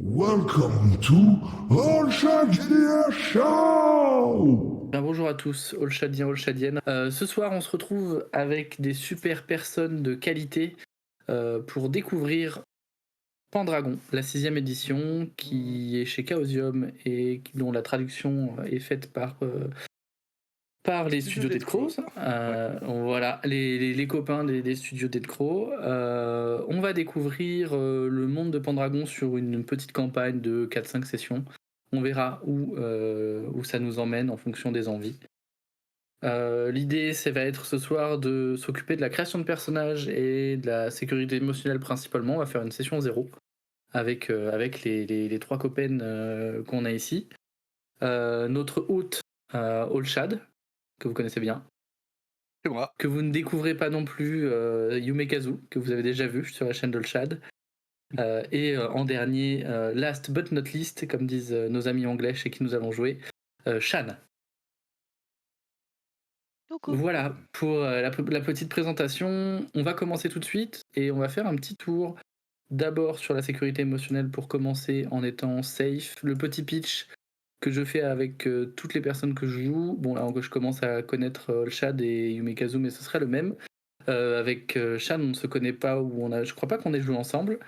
Welcome to All Shadien Show! Bonjour à tous, All Shadiens, All Shadiennes. Ce soir, on se retrouve avec des super personnes de qualité pour découvrir Pendragon, la 6e édition, qui est chez Chaosium et dont la traduction est faite par les studios Dead Crow. Voilà, les copains des studios Dead Crow. On va découvrir le monde de Pendragon sur une petite campagne de 4-5 sessions. On verra où ça nous emmène en fonction des envies. L'idée, ça va être ce soir de s'occuper de la création de personnages et de la sécurité émotionnelle principalement. On va faire une session 0 avec les trois copains qu'on a ici. Notre hôte, Olshad, que vous connaissez bien. C'est moi. Que vous ne découvrez pas non plus, Yumekazu, que vous avez déjà vu sur la chaîne d'Olshad. Et en dernier, last but not least, comme disent nos amis anglais chez qui nous allons jouer, Shan. Voilà pour la petite présentation. On va commencer tout de suite et on va faire un petit tour d'abord sur la sécurité émotionnelle pour commencer en étant safe. Le petit pitch que je fais avec toutes les personnes que je joue. Bon, là je commence à connaître Olshad et Yumekazu, mais ce serait le même. Avec Shan, on ne se connaît pas, je crois pas qu'on ait joué ensemble.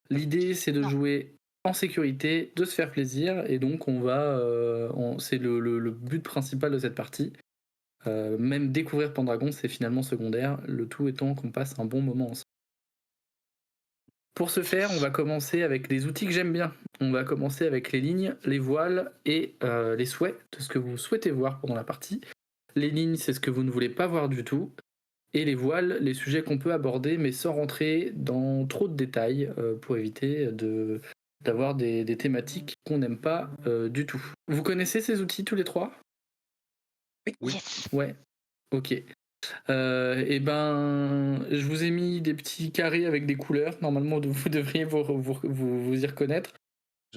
L'idée, c'est de jouer en sécurité, de se faire plaisir, et donc on va, c'est le but principal de cette partie. Même découvrir Pendragon, c'est finalement secondaire, le tout étant qu'on passe un bon moment ensemble. Pour ce faire, on va commencer avec des outils que j'aime bien. On va commencer avec les lignes, les voiles et les souhaits de ce que vous souhaitez voir pendant la partie. Les lignes, c'est ce que vous ne voulez pas voir du tout. Et les voiles, les sujets qu'on peut aborder, mais sans rentrer dans trop de détails pour éviter d'avoir des thématiques qu'on n'aime pas du tout. Vous connaissez ces outils tous les trois ? Oui. Ouais. Ok. Et ben, je vous ai mis des petits carrés avec des couleurs. Normalement, vous devriez vous y reconnaître.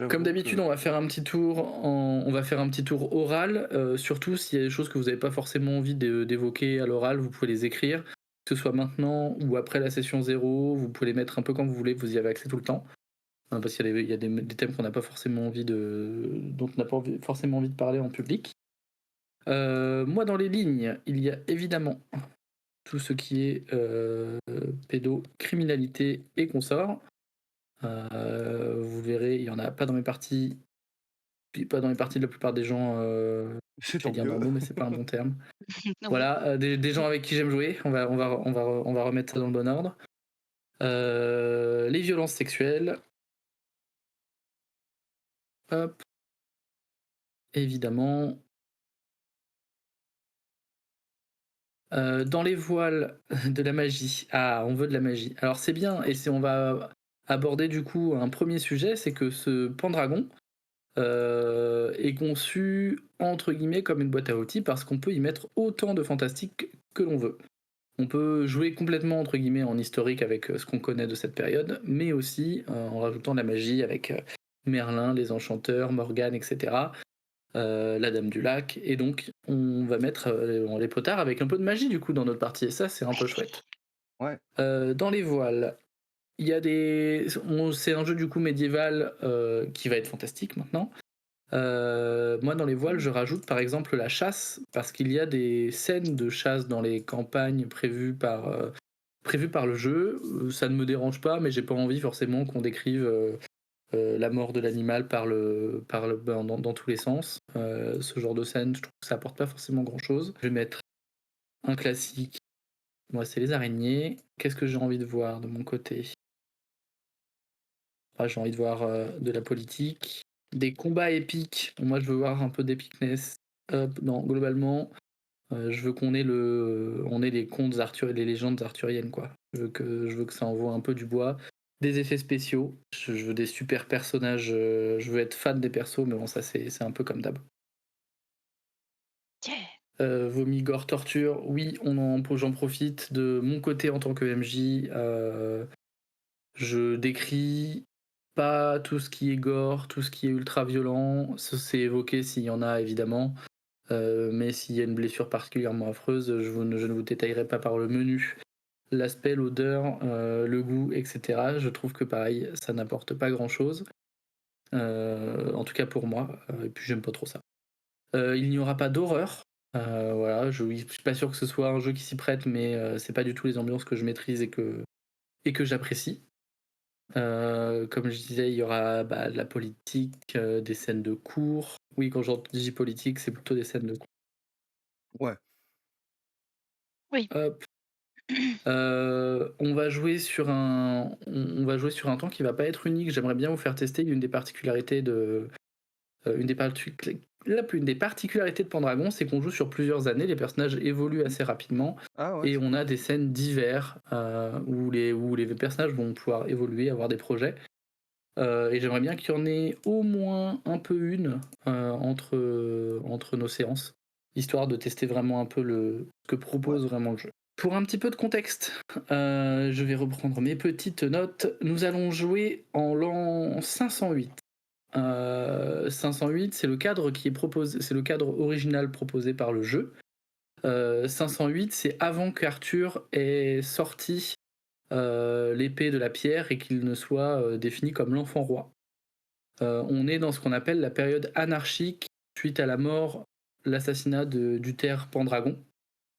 Comme d'habitude, on va faire un petit tour oral, surtout s'il y a des choses que vous n'avez pas forcément envie d'évoquer à l'oral, vous pouvez les écrire, que ce soit maintenant ou après la session 0, vous pouvez les mettre un peu quand vous voulez, vous y avez accès tout le temps. Parce qu'il y a des thèmes qu'on n'a pas forcément dont on n'a pas forcément envie de parler en public. Dans les lignes, il y a évidemment tout ce qui est pédocriminalité et consorts. Vous verrez, il n'y en a pas dans mes parties, pas dans les parties de la plupart des gens. Je vais dire normaux, mais c'est pas un bon terme. Voilà, des gens avec qui j'aime jouer. On va remettre ça dans le bon ordre. Les violences sexuelles. Hop. Évidemment. Dans les voiles de la magie. Ah, on veut de la magie. Alors c'est bien, et on va aborder du coup un premier sujet, c'est que ce Pendragon est conçu entre guillemets comme une boîte à outils parce qu'on peut y mettre autant de fantastique que l'on veut. On peut jouer complètement entre guillemets en historique avec ce qu'on connaît de cette période, mais aussi en rajoutant de la magie avec Merlin, les enchanteurs, Morgane, etc. La Dame du Lac, et donc on va mettre les potards avec un peu de magie du coup dans notre partie, et ça c'est un peu chouette. Ouais. Dans les voiles, il y a c'est un jeu du coup médiéval qui va être fantastique maintenant. Moi dans les voiles je rajoute par exemple la chasse, parce qu'il y a des scènes de chasse dans les campagnes prévues par le jeu. Ça ne me dérange pas, mais j'ai pas envie forcément qu'on décrive la mort de l'animal dans tous les sens. Ce genre de scène, je trouve que ça apporte pas forcément grand chose. Je vais mettre un classique. Moi, c'est les araignées. Qu'est-ce que j'ai envie de voir de mon côté ? J'ai envie de voir de la politique, des combats épiques. Moi, je veux voir un peu d'épicness. Non, globalement, je veux qu'on ait les contes les légendes arthuriennes, quoi. Je veux que ça envoie un peu du bois. Des effets spéciaux, je veux des super personnages, je veux être fan des persos, mais bon, ça c'est un peu comme d'hab. Vomi, gore, torture, oui, j'en profite de mon côté en tant que MJ. Je décris pas tout ce qui est gore, tout ce qui est ultra violent, c'est évoqué s'il y en a évidemment. Mais s'il y a une blessure particulièrement affreuse, je ne vous détaillerai pas par le menu l'aspect, l'odeur, le goût, etc. Je trouve que pareil, ça n'apporte pas grand-chose. En tout cas pour moi, et puis j'aime pas trop ça. Il n'y aura pas d'horreur. Voilà, je suis pas sûr que ce soit un jeu qui s'y prête, mais c'est pas du tout les ambiances que je maîtrise et que j'apprécie. Comme je disais, il y aura de la politique, des scènes de cours. Oui, quand je dis politique, c'est plutôt des scènes de cours. Ouais. Oui. Hop. On va jouer sur un temps qui va pas être unique. J'aimerais bien vous faire tester une des particularités de une des particularités de Pendragon, c'est qu'on joue sur plusieurs années. Les personnages évoluent assez rapidement Ah ouais, et c'est on a cool. des scènes d'hiver où les personnages vont pouvoir évoluer, avoir des projets. Et j'aimerais bien qu'il y en ait au moins un peu une entre nos séances, histoire de tester vraiment un peu ce que Ouais. propose vraiment le jeu. Pour un petit peu de contexte, je vais reprendre mes petites notes. Nous allons jouer en l'an 508. 508, c'est le cadre qui est proposé, c'est le cadre original proposé par le jeu. 508, c'est avant qu'Arthur ait sorti l'épée de la pierre et qu'il ne soit défini comme l'enfant roi. On est dans ce qu'on appelle la période anarchique suite à la mort, l'assassinat d'Uther Pendragon,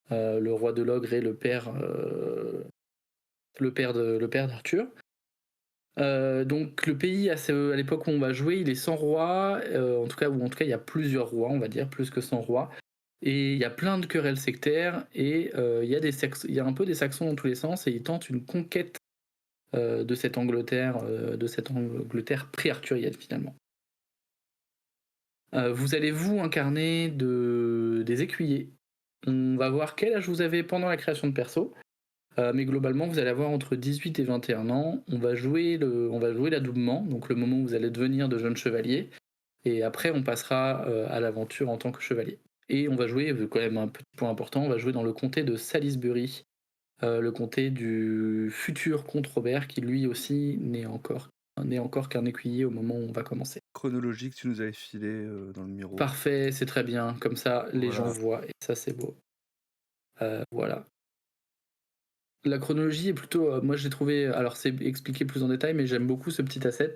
le roi de l'ogre et le père d'Arthur. Donc le pays à l'époque où on va jouer, il est sans roi, en tout cas il y a plusieurs rois, on va dire, plus que 100 rois. Et il y a plein de querelles sectaires et il y a un peu des Saxons dans tous les sens et ils tentent une conquête de cette Angleterre pré-arthurienne finalement. Vous allez vous incarner des écuyers. On va voir quel âge vous avez pendant la création de perso. Mais globalement, vous allez avoir entre 18 et 21 ans. On va jouer l'adoubement, donc le moment où vous allez devenir de jeunes chevaliers. Et après, on passera à l'aventure en tant que chevalier. Et on va jouer, quand même un petit point important, on va jouer dans le comté de Salisbury, le comté du futur comte Robert, qui lui aussi n'est encore qu'un écuyer au moment où on va commencer. Chronologique, tu nous avais filé dans le Miro. Parfait, c'est très bien. Comme ça, les Voilà. gens voient, et ça, c'est beau. Voilà. La chronologie est plutôt, moi je l'ai trouvé, alors c'est expliqué plus en détail, mais j'aime beaucoup ce petit asset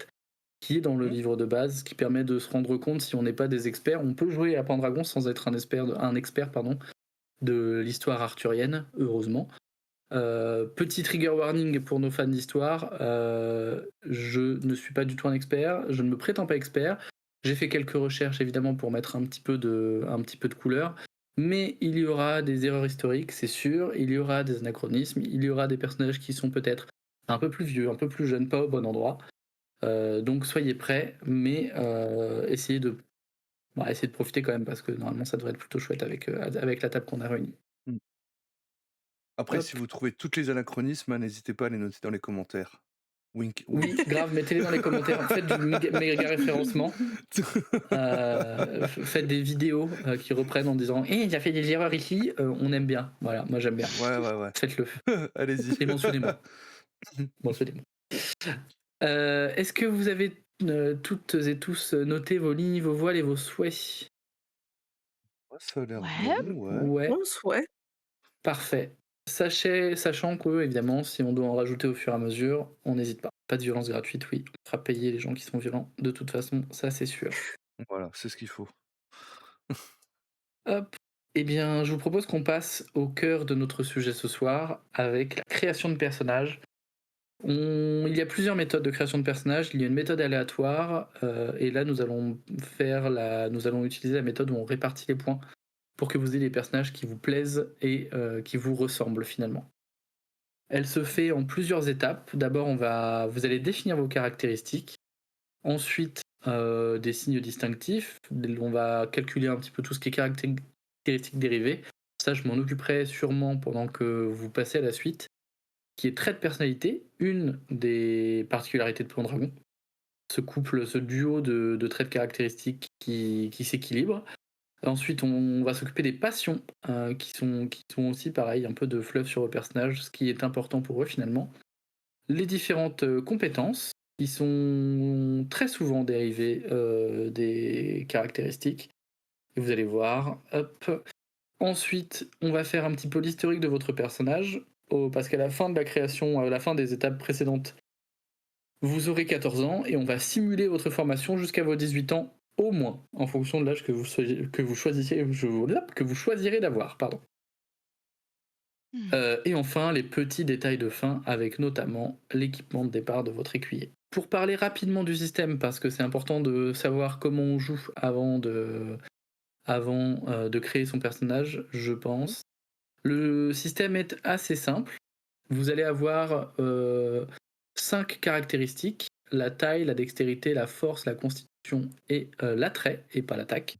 qui est dans le livre de base, qui permet de se rendre compte si on n'est pas des experts. On peut jouer à Pendragon sans être un expert de l'histoire arthurienne, heureusement. Petit trigger warning pour nos fans d'histoire, je ne suis pas du tout un expert, je ne me prétends pas expert. J'ai fait quelques recherches évidemment pour mettre un petit peu de couleur, mais il y aura des erreurs historiques, c'est sûr, il y aura des anachronismes, il y aura des personnages qui sont peut-être un peu plus vieux, un peu plus jeunes, pas au bon endroit. Donc soyez prêts, mais essayez de profiter quand même parce que normalement ça devrait être plutôt chouette avec la table qu'on a réunie. Après, Hop. si vous trouvez toutes les anachronismes, n'hésitez pas à les noter dans les commentaires. Wink, Oui, wink. grave, mettez-les dans les commentaires. Faites du méga référencement. Faites des vidéos qui reprennent en disant il a fait des erreurs ici, on aime bien. Voilà, moi j'aime bien. Ouais. Faites-le. Allez-y. Et mentionnez-moi. Est-ce que vous avez toutes et tous noté vos lignes, vos voiles et vos souhaits? Ça a l'air Ouais. bon, ouais. Ouais, Bon souhait. parfait. Sachant que, évidemment, si on doit en rajouter au fur et à mesure, on n'hésite pas. Pas de violence gratuite, oui. On fera payer les gens qui sont violents, de toute façon, ça c'est sûr. Voilà, c'est ce qu'il faut. Hop. Eh bien, je vous propose qu'on passe au cœur de notre sujet ce soir, avec la création de personnages. Il y a plusieurs méthodes de création de personnages. Il y a une méthode aléatoire, et là nous allons utiliser la méthode où on répartit les points pour que vous ayez des personnages qui vous plaisent et qui vous ressemblent finalement. Elle se fait en plusieurs étapes. D'abord, vous allez définir vos caractéristiques. Ensuite, des signes distinctifs. On va calculer un petit peu tout ce qui est caractéristiques dérivées. Ça, je m'en occuperai sûrement pendant que vous passez à la suite. Qui est trait de personnalité, une des particularités de Pendragon. Ce duo de traits de caractéristiques qui s'équilibrent. Ensuite, on va s'occuper des passions, qui sont aussi pareil, un peu de fleuve sur le personnage, ce qui est important pour eux finalement. Les différentes compétences, qui sont très souvent dérivées des caractéristiques. Et vous allez voir, hop. Ensuite, on va faire un petit peu l'historique de votre personnage, parce qu'à la fin de la création, à la fin des étapes précédentes, vous aurez 14 ans et on va simuler votre formation jusqu'à vos 18 ans au moins, en fonction de l'âge que vous choisirez d'avoir. Pardon. Et enfin, les petits détails de fin avec notamment l'équipement de départ de votre écuyer. Pour parler rapidement du système, parce que c'est important de savoir comment on joue avant de créer son personnage, je pense. Le système est assez simple. Vous allez avoir 5 caractéristiques: la taille, la dextérité, la force, la constitution et l'attrait, et pas l'attaque.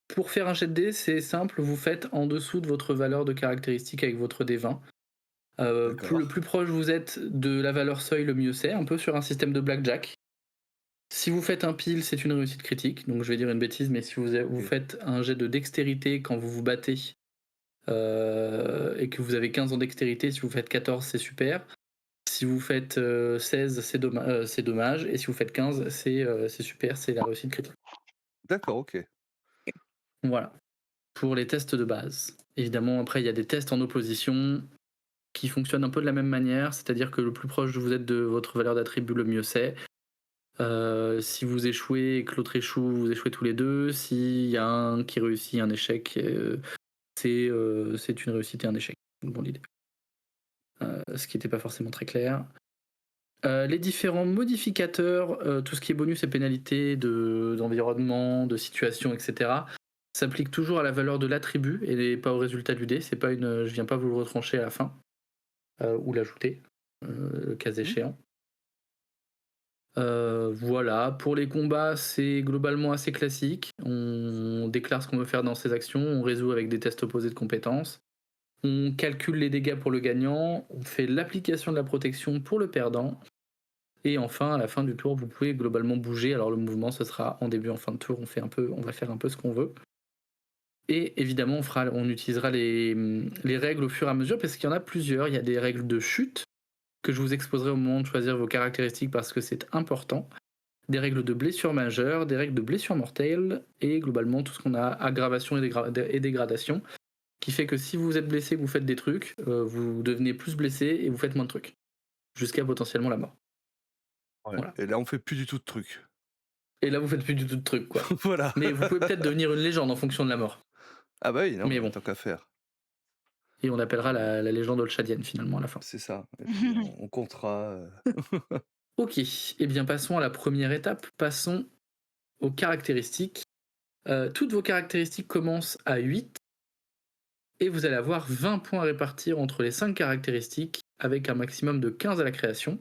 Pour faire un jet de dés, c'est simple, vous faites en dessous de votre valeur de caractéristique avec votre D20. Le plus proche vous êtes de la valeur seuil, le mieux c'est, un peu sur un système de blackjack. Si vous faites un pile, c'est une réussite critique, donc je vais dire une bêtise, mais si vous faites un jet de dextérité quand vous vous battez et que vous avez 15 en dextérité, si vous faites 14, c'est super. Si vous faites 16, c'est dommage, et si vous faites 15, c'est super, c'est la réussite critique. D'accord, ok. Voilà, pour les tests de base. Évidemment, après, il y a des tests en opposition qui fonctionnent un peu de la même manière, c'est-à-dire que le plus proche vous êtes de votre valeur d'attribut, le mieux c'est. Si vous échouez et que l'autre échoue, vous échouez tous les deux. S'il y a un qui réussit, un échec, c'est une réussite et un échec, dans l'idée. Ce qui n'était pas forcément très clair. Les différents modificateurs, tout ce qui est bonus et pénalités d'environnement, de situation, etc., s'applique toujours à la valeur de l'attribut et pas au résultat du dé. C'est pas je viens pas vous le retrancher à la fin ou l'ajouter, le cas échéant. Voilà, pour les combats, c'est globalement assez classique. On déclare ce qu'on veut faire dans ses actions, on résout avec des tests opposés de compétences, on calcule les dégâts pour le gagnant, on fait l'application de la protection pour le perdant, et enfin, à la fin du tour, vous pouvez globalement bouger. Alors le mouvement, ce sera en début, en fin de tour, on va faire un peu ce qu'on veut. Et évidemment, on utilisera les règles au fur et à mesure, parce qu'il y en a plusieurs. Il y a des règles de chute, que je vous exposerai au moment de choisir vos caractéristiques parce que c'est important. Des règles de blessure majeure, des règles de blessure mortelle, et globalement tout ce qu'on a, aggravation et dégradation, qui fait que si vous êtes blessé, que vous faites des trucs, vous devenez plus blessé et vous faites moins de trucs, jusqu'à potentiellement la mort. Ouais. Voilà. Et là, on fait plus du tout de trucs. Et là, vous faites plus du tout de trucs, quoi. Voilà. Mais vous pouvez peut-être devenir une légende en fonction de la mort. Ah bah oui, non, Mais bon. tant qu'à faire. Et on appellera la légende olshadienne finalement à la fin. C'est ça. Et puis, on comptera. Ok, et bien passons à la première étape, passons aux caractéristiques. Toutes vos caractéristiques commencent à 8 et vous allez avoir 20 points à répartir entre les 5 caractéristiques avec un maximum de 15 à la création.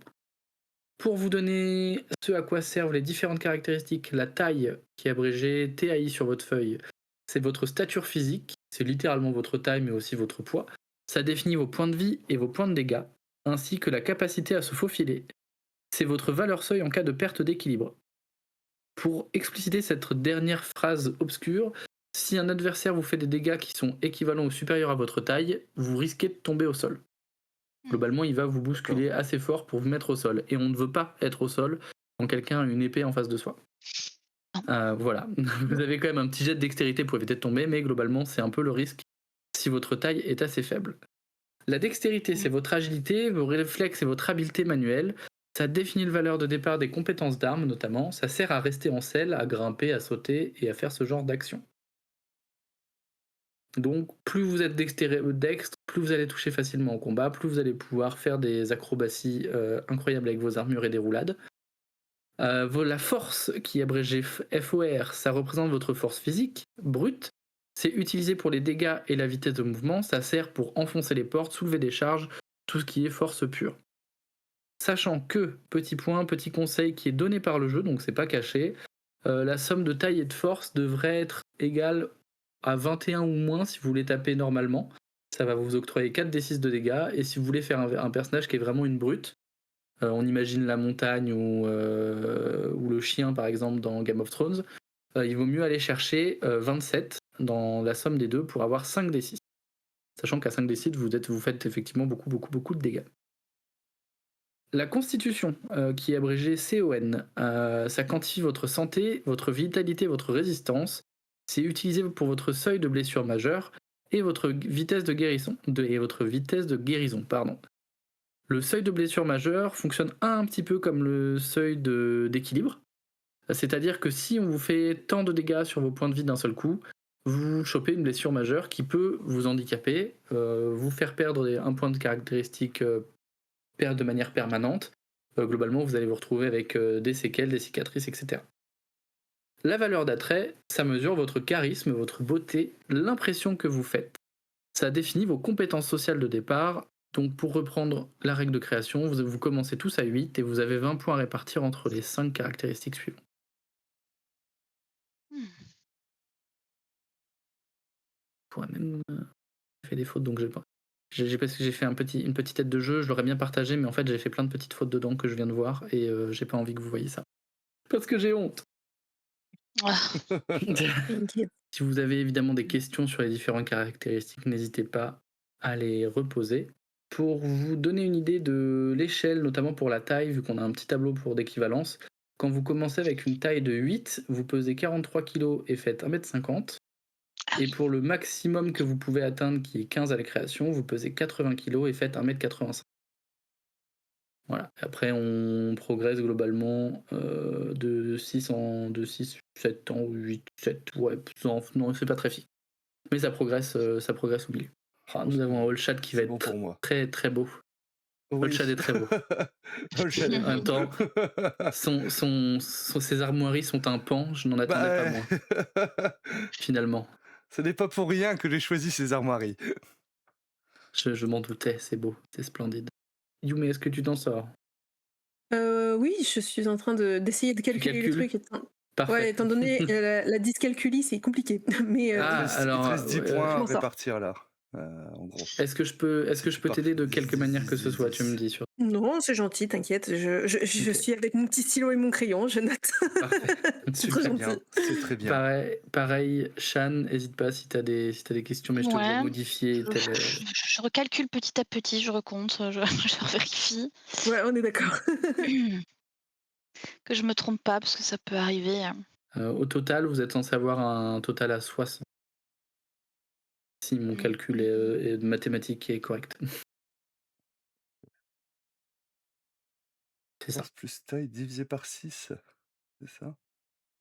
Pour vous donner ce à quoi servent les différentes caractéristiques, la taille, qui est abrégée TAI sur votre feuille, c'est votre stature physique, c'est littéralement votre taille mais aussi votre poids. Ça définit vos points de vie et vos points de dégâts, ainsi que la capacité à se faufiler. C'est votre valeur seuil en cas de perte d'équilibre. Pour expliciter cette dernière phrase obscure, si un adversaire vous fait des dégâts qui sont équivalents ou supérieurs à votre taille, vous risquez de tomber au sol. Globalement, il va vous bousculer assez fort pour vous mettre au sol. Et on ne veut pas être au sol quand quelqu'un a une épée en face de soi. Voilà. Vous avez quand même un petit jet de dextérité pour éviter de tomber, mais globalement, c'est un peu le risque si votre taille est assez faible. La dextérité, c'est votre agilité, vos réflexes et votre habileté manuelle. Ça définit le valeur de départ des compétences d'armes, notamment. Ça sert à rester en selle, à grimper, à sauter et à faire ce genre d'action. Donc, plus vous êtes dextre, plus vous allez toucher facilement au combat, plus vous allez pouvoir faire des acrobaties incroyables avec vos armures et des roulades. La force, qui est abrégée FOR, ça représente votre force physique, brute. C'est utilisé pour les dégâts et la vitesse de mouvement. Ça sert pour enfoncer les portes, soulever des charges, tout ce qui est force pure. Sachant que, petit point, petit conseil qui est donné par le jeu, donc c'est pas caché, la somme de taille et de force devrait être égale à 21 ou moins si vous voulez taper normalement. Ça va vous octroyer 4d6 de dégâts, et si vous voulez faire un personnage qui est vraiment une brute, on imagine la montagne ou le chien par exemple dans Game of Thrones, il vaut mieux aller chercher 27 dans la somme des deux pour avoir 5d6. Sachant qu'à 5d6, vous faites effectivement beaucoup de dégâts. La constitution, qui est abrégée CON, ça quantifie votre santé, votre vitalité, votre résistance. C'est utilisé pour votre seuil de blessure majeure et votre vitesse de guérison. Pardon. Le seuil de blessure majeure fonctionne un petit peu comme le seuil d'équilibre. C'est-à-dire que si on vous fait tant de dégâts sur vos points de vie d'un seul coup, vous chopez une blessure majeure qui peut vous handicaper, vous faire perdre un point de caractéristique perdre de manière permanente. Globalement, vous allez vous retrouver avec des séquelles, des cicatrices, etc. La valeur d'attrait, ça mesure votre charisme, votre beauté, l'impression que vous faites. Ça définit vos compétences sociales de départ. Donc pour reprendre la règle de création, vous commencez tous à 8 et vous avez 20 points à répartir entre les 5 caractéristiques suivantes. Hmm. Je pourrais même fait des fautes, donc parce que j'ai fait une petite tête de jeu, je l'aurais bien partagé, mais en fait j'ai fait plein de petites fautes dedans que je viens de voir et j'ai pas envie que vous voyez ça. Parce que j'ai honte. Ah, T'inquiète. Si vous avez évidemment des questions sur les différentes caractéristiques, n'hésitez pas à les reposer. Pour vous donner une idée de l'échelle, notamment pour la taille, vu qu'on a un petit tableau pour d'équivalence, quand vous commencez avec une taille de 8, vous pesez 43 kg et faites 1m50. Et pour le maximum que vous pouvez atteindre, qui est 15 à la création, vous pesez 80 kg et faites 1m85. Voilà. Après, on progresse globalement de 6, 7 ans, 8, 7, ouais, non, c'est pas très fixe. Mais ça progresse au milieu. Ah, nous avons un all chat qui va C'est bon être pour moi. très très beau. Oui. All chat est très beau. All chat est En même temps, ses armoiries sont un pan, je n'en attendais pas moins, finalement. Ce n'est pas pour rien que j'ai choisi ces armoiries. Je m'en doutais, c'est beau, c'est splendide. Yume, est-ce que tu t'en sors? Oui, je suis en train d'essayer de calculer les calcules? trucs. Parfait. Ouais, étant donné la dyscalculie, c'est compliqué. Mais Ah, alors, Il te reste 10 ouais, points je à m'en sors. répartir là, en gros. est-ce que je peux t'aider de quelque manière que ce soit, tu me 10. dis sur. Non, c'est gentil, t'inquiète. Je Ok. suis avec mon petit stylo et mon crayon, je note. Parfait. C'est Super. très Bien, gentil. c'est très bien. Pareil, Shan, n'hésite pas si t'as des questions, mais je te Ouais. vois modifier. Je recalcule petit à petit, je recompte, je vérifie. Ouais, on est d'accord. Que je me trompe pas, parce que ça peut arriver. Au total, vous êtes censé avoir un total à 60. Si mon calcul est mathématique est correct. C'est ça. Force plus taille divisé par 6, c'est ça?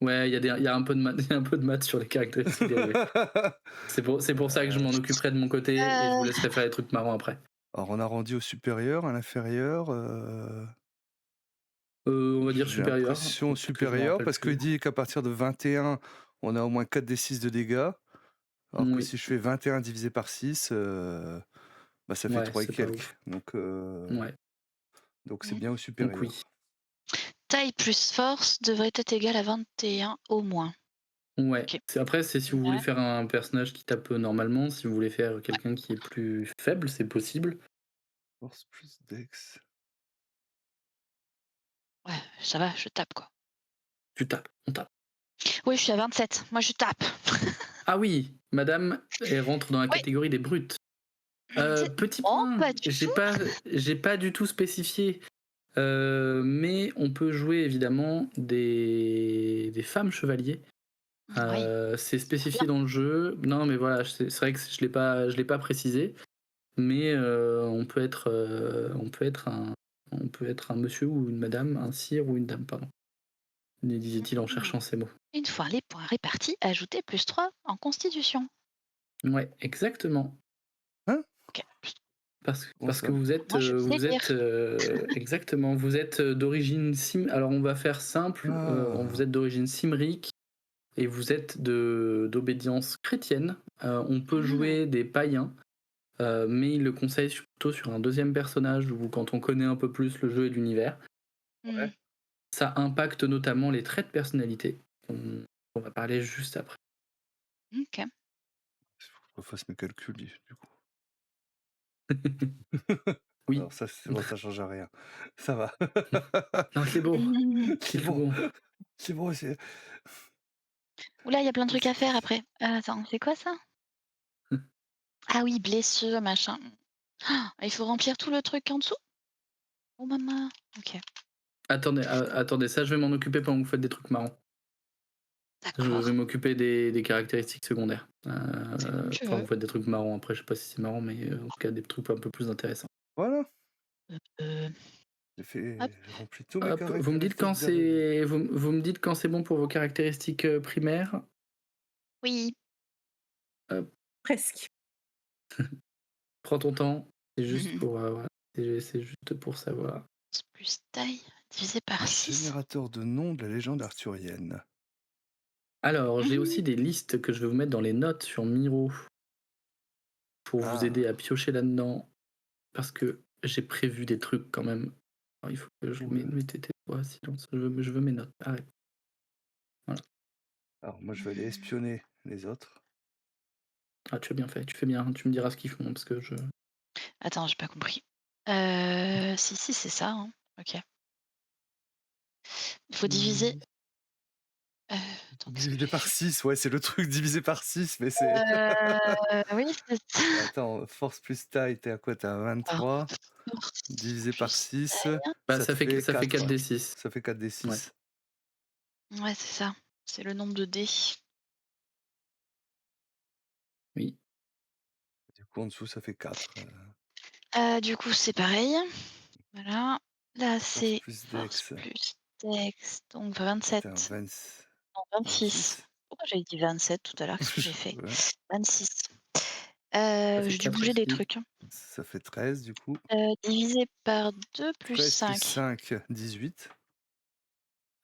Ouais, il y a un peu de maths, un peu de maths sur les caractéristiques dérivées. C'est pour ça que je m'en occuperai de mon côté et je vous laisserai faire les trucs marrants après. Alors on arrondit au supérieur, à l'inférieur. On va dire J'ai supérieur. l'impression parce que je m'en supérieur, rappelle parce plus. qu'il dit qu'à partir de 21, on a au moins 4 des 6 de dégâts. Alors que Oui. si je fais 21 divisé par 6, bah ça fait Ouais, 3 et c'est pas quelques. ouf. Donc Ouais. c'est bien au Donc supérieur. oui. Taille plus force devrait être égale à 21 au moins. Ouais. Ok. Après, c'est si vous voulez Ouais. faire un personnage qui tape normalement, si vous voulez faire quelqu'un qui est plus faible, c'est possible. Force plus dex. Ouais, ça va, je tape quoi. Tu tapes, on tape. Oui, je suis à 27. Moi, je tape. Ah oui, madame, elle rentre dans la Oui. catégorie des brutes. Petit Oh, point, pas du tout. j'ai pas du tout spécifié. Mais on peut jouer évidemment des femmes chevaliers. Oui. C'est spécifié dans le jeu. Non, mais voilà, c'est vrai que je l'ai pas précisé. Mais on peut être un monsieur ou une madame, un sire ou une dame, pardon. Disait-il en cherchant ces mots. Une fois les points répartis, ajoutez plus 3 en constitution. Ouais, exactement. Ok. Parce ça que vous êtes, Moi, je sais lire. exactement, vous êtes d'origine alors on va faire simple, vous êtes d'origine cymrique et vous êtes d'obédience chrétienne. On peut jouer des païens, mais il le conseille plutôt sur un deuxième personnage ou quand on connaît un peu plus le jeu et l'univers. Ouais. Ça impacte notamment les traits de personnalité. On va parler juste après. Ok. Il faut que je refasse mes calculs du coup. Oui. Alors ça, c'est bon, ça change rien. Ça va. Non, c'est beau. C'est tout bon. bon. C'est bon, c'est. Oula, il y a plein de trucs à faire après. Attends, c'est quoi ça? Ah oui, blessure, machin. Ah, il faut remplir tout le truc en dessous? Oh maman. Ok. Attendez, ça je vais m'en occuper pendant que vous faites des trucs marrants. Je D'accord. vais m'occuper des caractéristiques secondaires. comme tu Enfin, veux. vous faites des trucs marrants. Après, je sais pas si c'est marrant, mais en tout cas, des trucs un peu plus intéressants. Voilà, Euh, Hop. j'ai rempli tous mes Hop, vous me dites caractéristiques d'arrivée. vous me dites quand c'est bon pour vos caractéristiques primaires. Oui. Presque. Prends ton temps. C'est juste pour voilà. C'est juste pour savoir. Plus taille divisé par 6. Générateur de noms de la légende arthurienne. Alors, j'ai aussi des listes que je vais vous mettre dans les notes sur Miro pour vous aider à piocher là-dedans parce que j'ai prévu des trucs quand même. Alors, il faut que je mette tais-toi, silence. Je veux mes notes. Arrête. Alors moi je vais aller espionner les autres. Ah, tu as bien fait. Tu fais bien. Tu me diras ce qu'ils font parce que je. Attends, j'ai pas compris. Si, c'est ça. Hein. Ok. Il faut diviser. Attends, qu'est-ce que Divisé j'ai par fait 6, ouais c'est le truc divisé par 6, mais c'est... Oui, c'est ça. Attends, force plus taille, t'es à quoi? T'es à 23. Divisé par 6, Bah, ça ça te fait 4 4. D6. Ça fait 4 des 6. Ouais, c'est ça. C'est le nombre de dés. Oui. Du coup en dessous ça fait 4. Du coup, c'est pareil. Voilà. Là, Force c'est plus force dex. plus dex. Donc T'es 27. à 20. Non, 26. Pourquoi j'avais dit 27 tout à l'heure? Qu'est-ce que j'ai fait? Ouais. 26. fait J'ai dû 4 bouger des aussi. trucs. Hein. Ça fait 13 du coup. Divisé par 2 plus 13 5. plus 5, 18.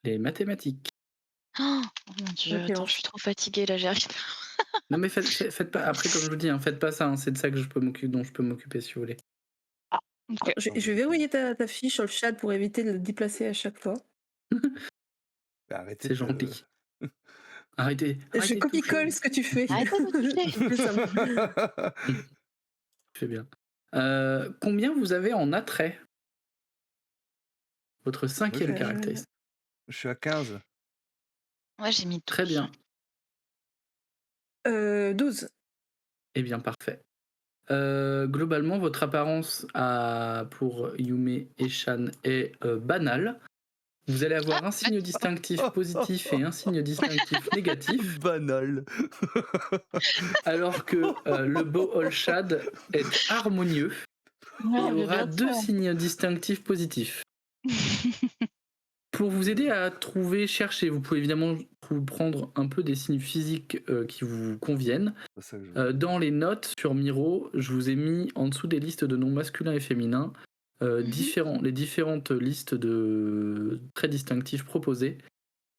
Les mathématiques. Oh mon dieu, attends, L'influence. je suis trop fatiguée là, j'y arrive pas. Non mais faites pas. Après, comme je vous dis, faites pas ça. hein, c'est de ça que dont je peux m'occuper si vous voulais. Ok. Je vais verrouiller ta fiche sur le chat pour éviter de le déplacer à chaque fois. Bah, arrêtez C'est de... gentil. Arrêtez. Je arrêtez de copie-colle toucher. ce que tu fais. Arrêtez de toucher. C'est plus simple. Tu fais bien. Combien vous avez en attrait? Votre 5e j'ai- caractéristique. Je suis à 15. Ouais, j'ai mis 12. Très bien. 12. Eh bien, parfait. Globalement, votre apparence pour Yume et Shan est banale. Vous allez avoir un signe distinctif positif et un signe distinctif négatif, Banal. alors que le beau Olshad est harmonieux et aura 2 signes distinctifs positifs. Pour vous aider à chercher, vous pouvez évidemment prendre un peu des signes physiques qui vous conviennent. C'est ça que je veux. Dans les notes sur Miro, je vous ai mis en dessous des listes de noms masculins et féminins les différentes listes de traits distinctifs proposés,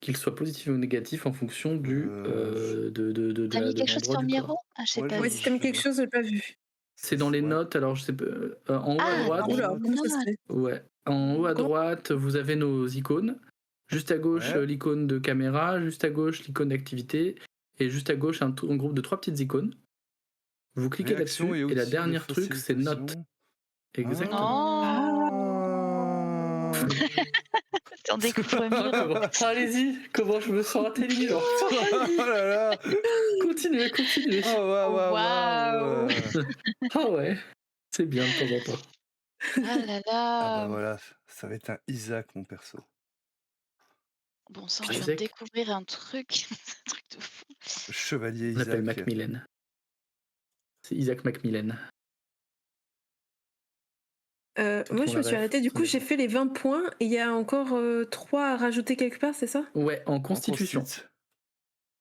qu'ils soient positifs ou négatifs en fonction T'as mis quelque chose sur Miro? Ah, je sais pas. Ouais, si t'as mis quelque chose, j'ai pas vu. C'est dans les notes, alors je sais pas. En haut à droite, dans les Oula, comment ça se notes. fait? ouais. En haut à droite, vous avez nos icônes. Juste à gauche, Ouais. l'icône de caméra. Juste à gauche, l'icône d'activité. Et juste à gauche, un groupe de 3 petites icônes. Vous cliquez Réaction là-dessus. Et la outils de dernière truc, c'est notes. facilitation. Exactement. Oh On découvre Miro. Allez-y, comment je me sens intelligent. Oh là là. Continuez. Oh waouh. Waouh. Ah ouais, c'est bien de temps en temps. Ah là Ah bah là. voilà, ça va être un Isaac mon perso. Bon sang, je viens de Isaac. découvrir un truc. un truc de fou. Chevalier On l'appelle Isaac. Macmillan. C'est Isaac Macmillan. Moi, je me suis arrêtée. Du coup, j'ai fait les 20 points et il y a encore 3 à rajouter quelque part, c'est ça? Ouais, en En constitution. consti.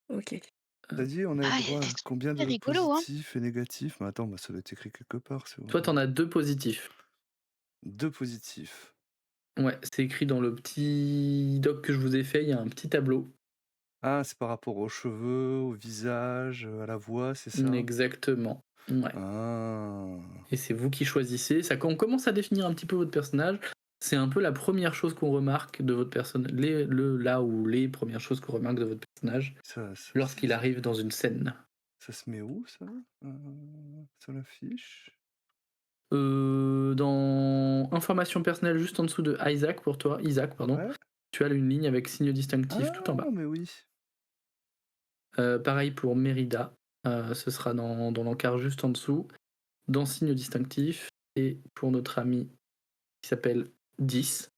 Ok. T'as dit on a Ah, le y a droit des à trucs combien de hyper rigolos, hein. positifs et négatifs? Mais attends, bah, ça doit être écrit quelque part. Toi, t'en as 2 positifs. 2 positifs. Ouais, c'est écrit dans le petit doc que je vous ai fait. Il y a un petit tableau. Ah, c'est par rapport aux cheveux, au visage, à la voix, c'est ça? Exactement. Ouais. Ah. Et c'est vous qui choisissez. On commence à définir un petit peu votre personnage. C'est un peu la première chose qu'on remarque de votre personnage. Les premières choses qu'on remarque de votre personnage lorsqu'il arrive dans une scène. Ça se met où, ça? Sur la fiche? Dans information personnelle, juste en dessous de Isaac pour toi, Ouais. tu as une ligne avec signe distinctif tout en bas. Ah, mais oui. Pareil pour Mérida, ce sera dans l'encart juste en dessous, dans signe distinctif, et pour notre ami qui s'appelle 10.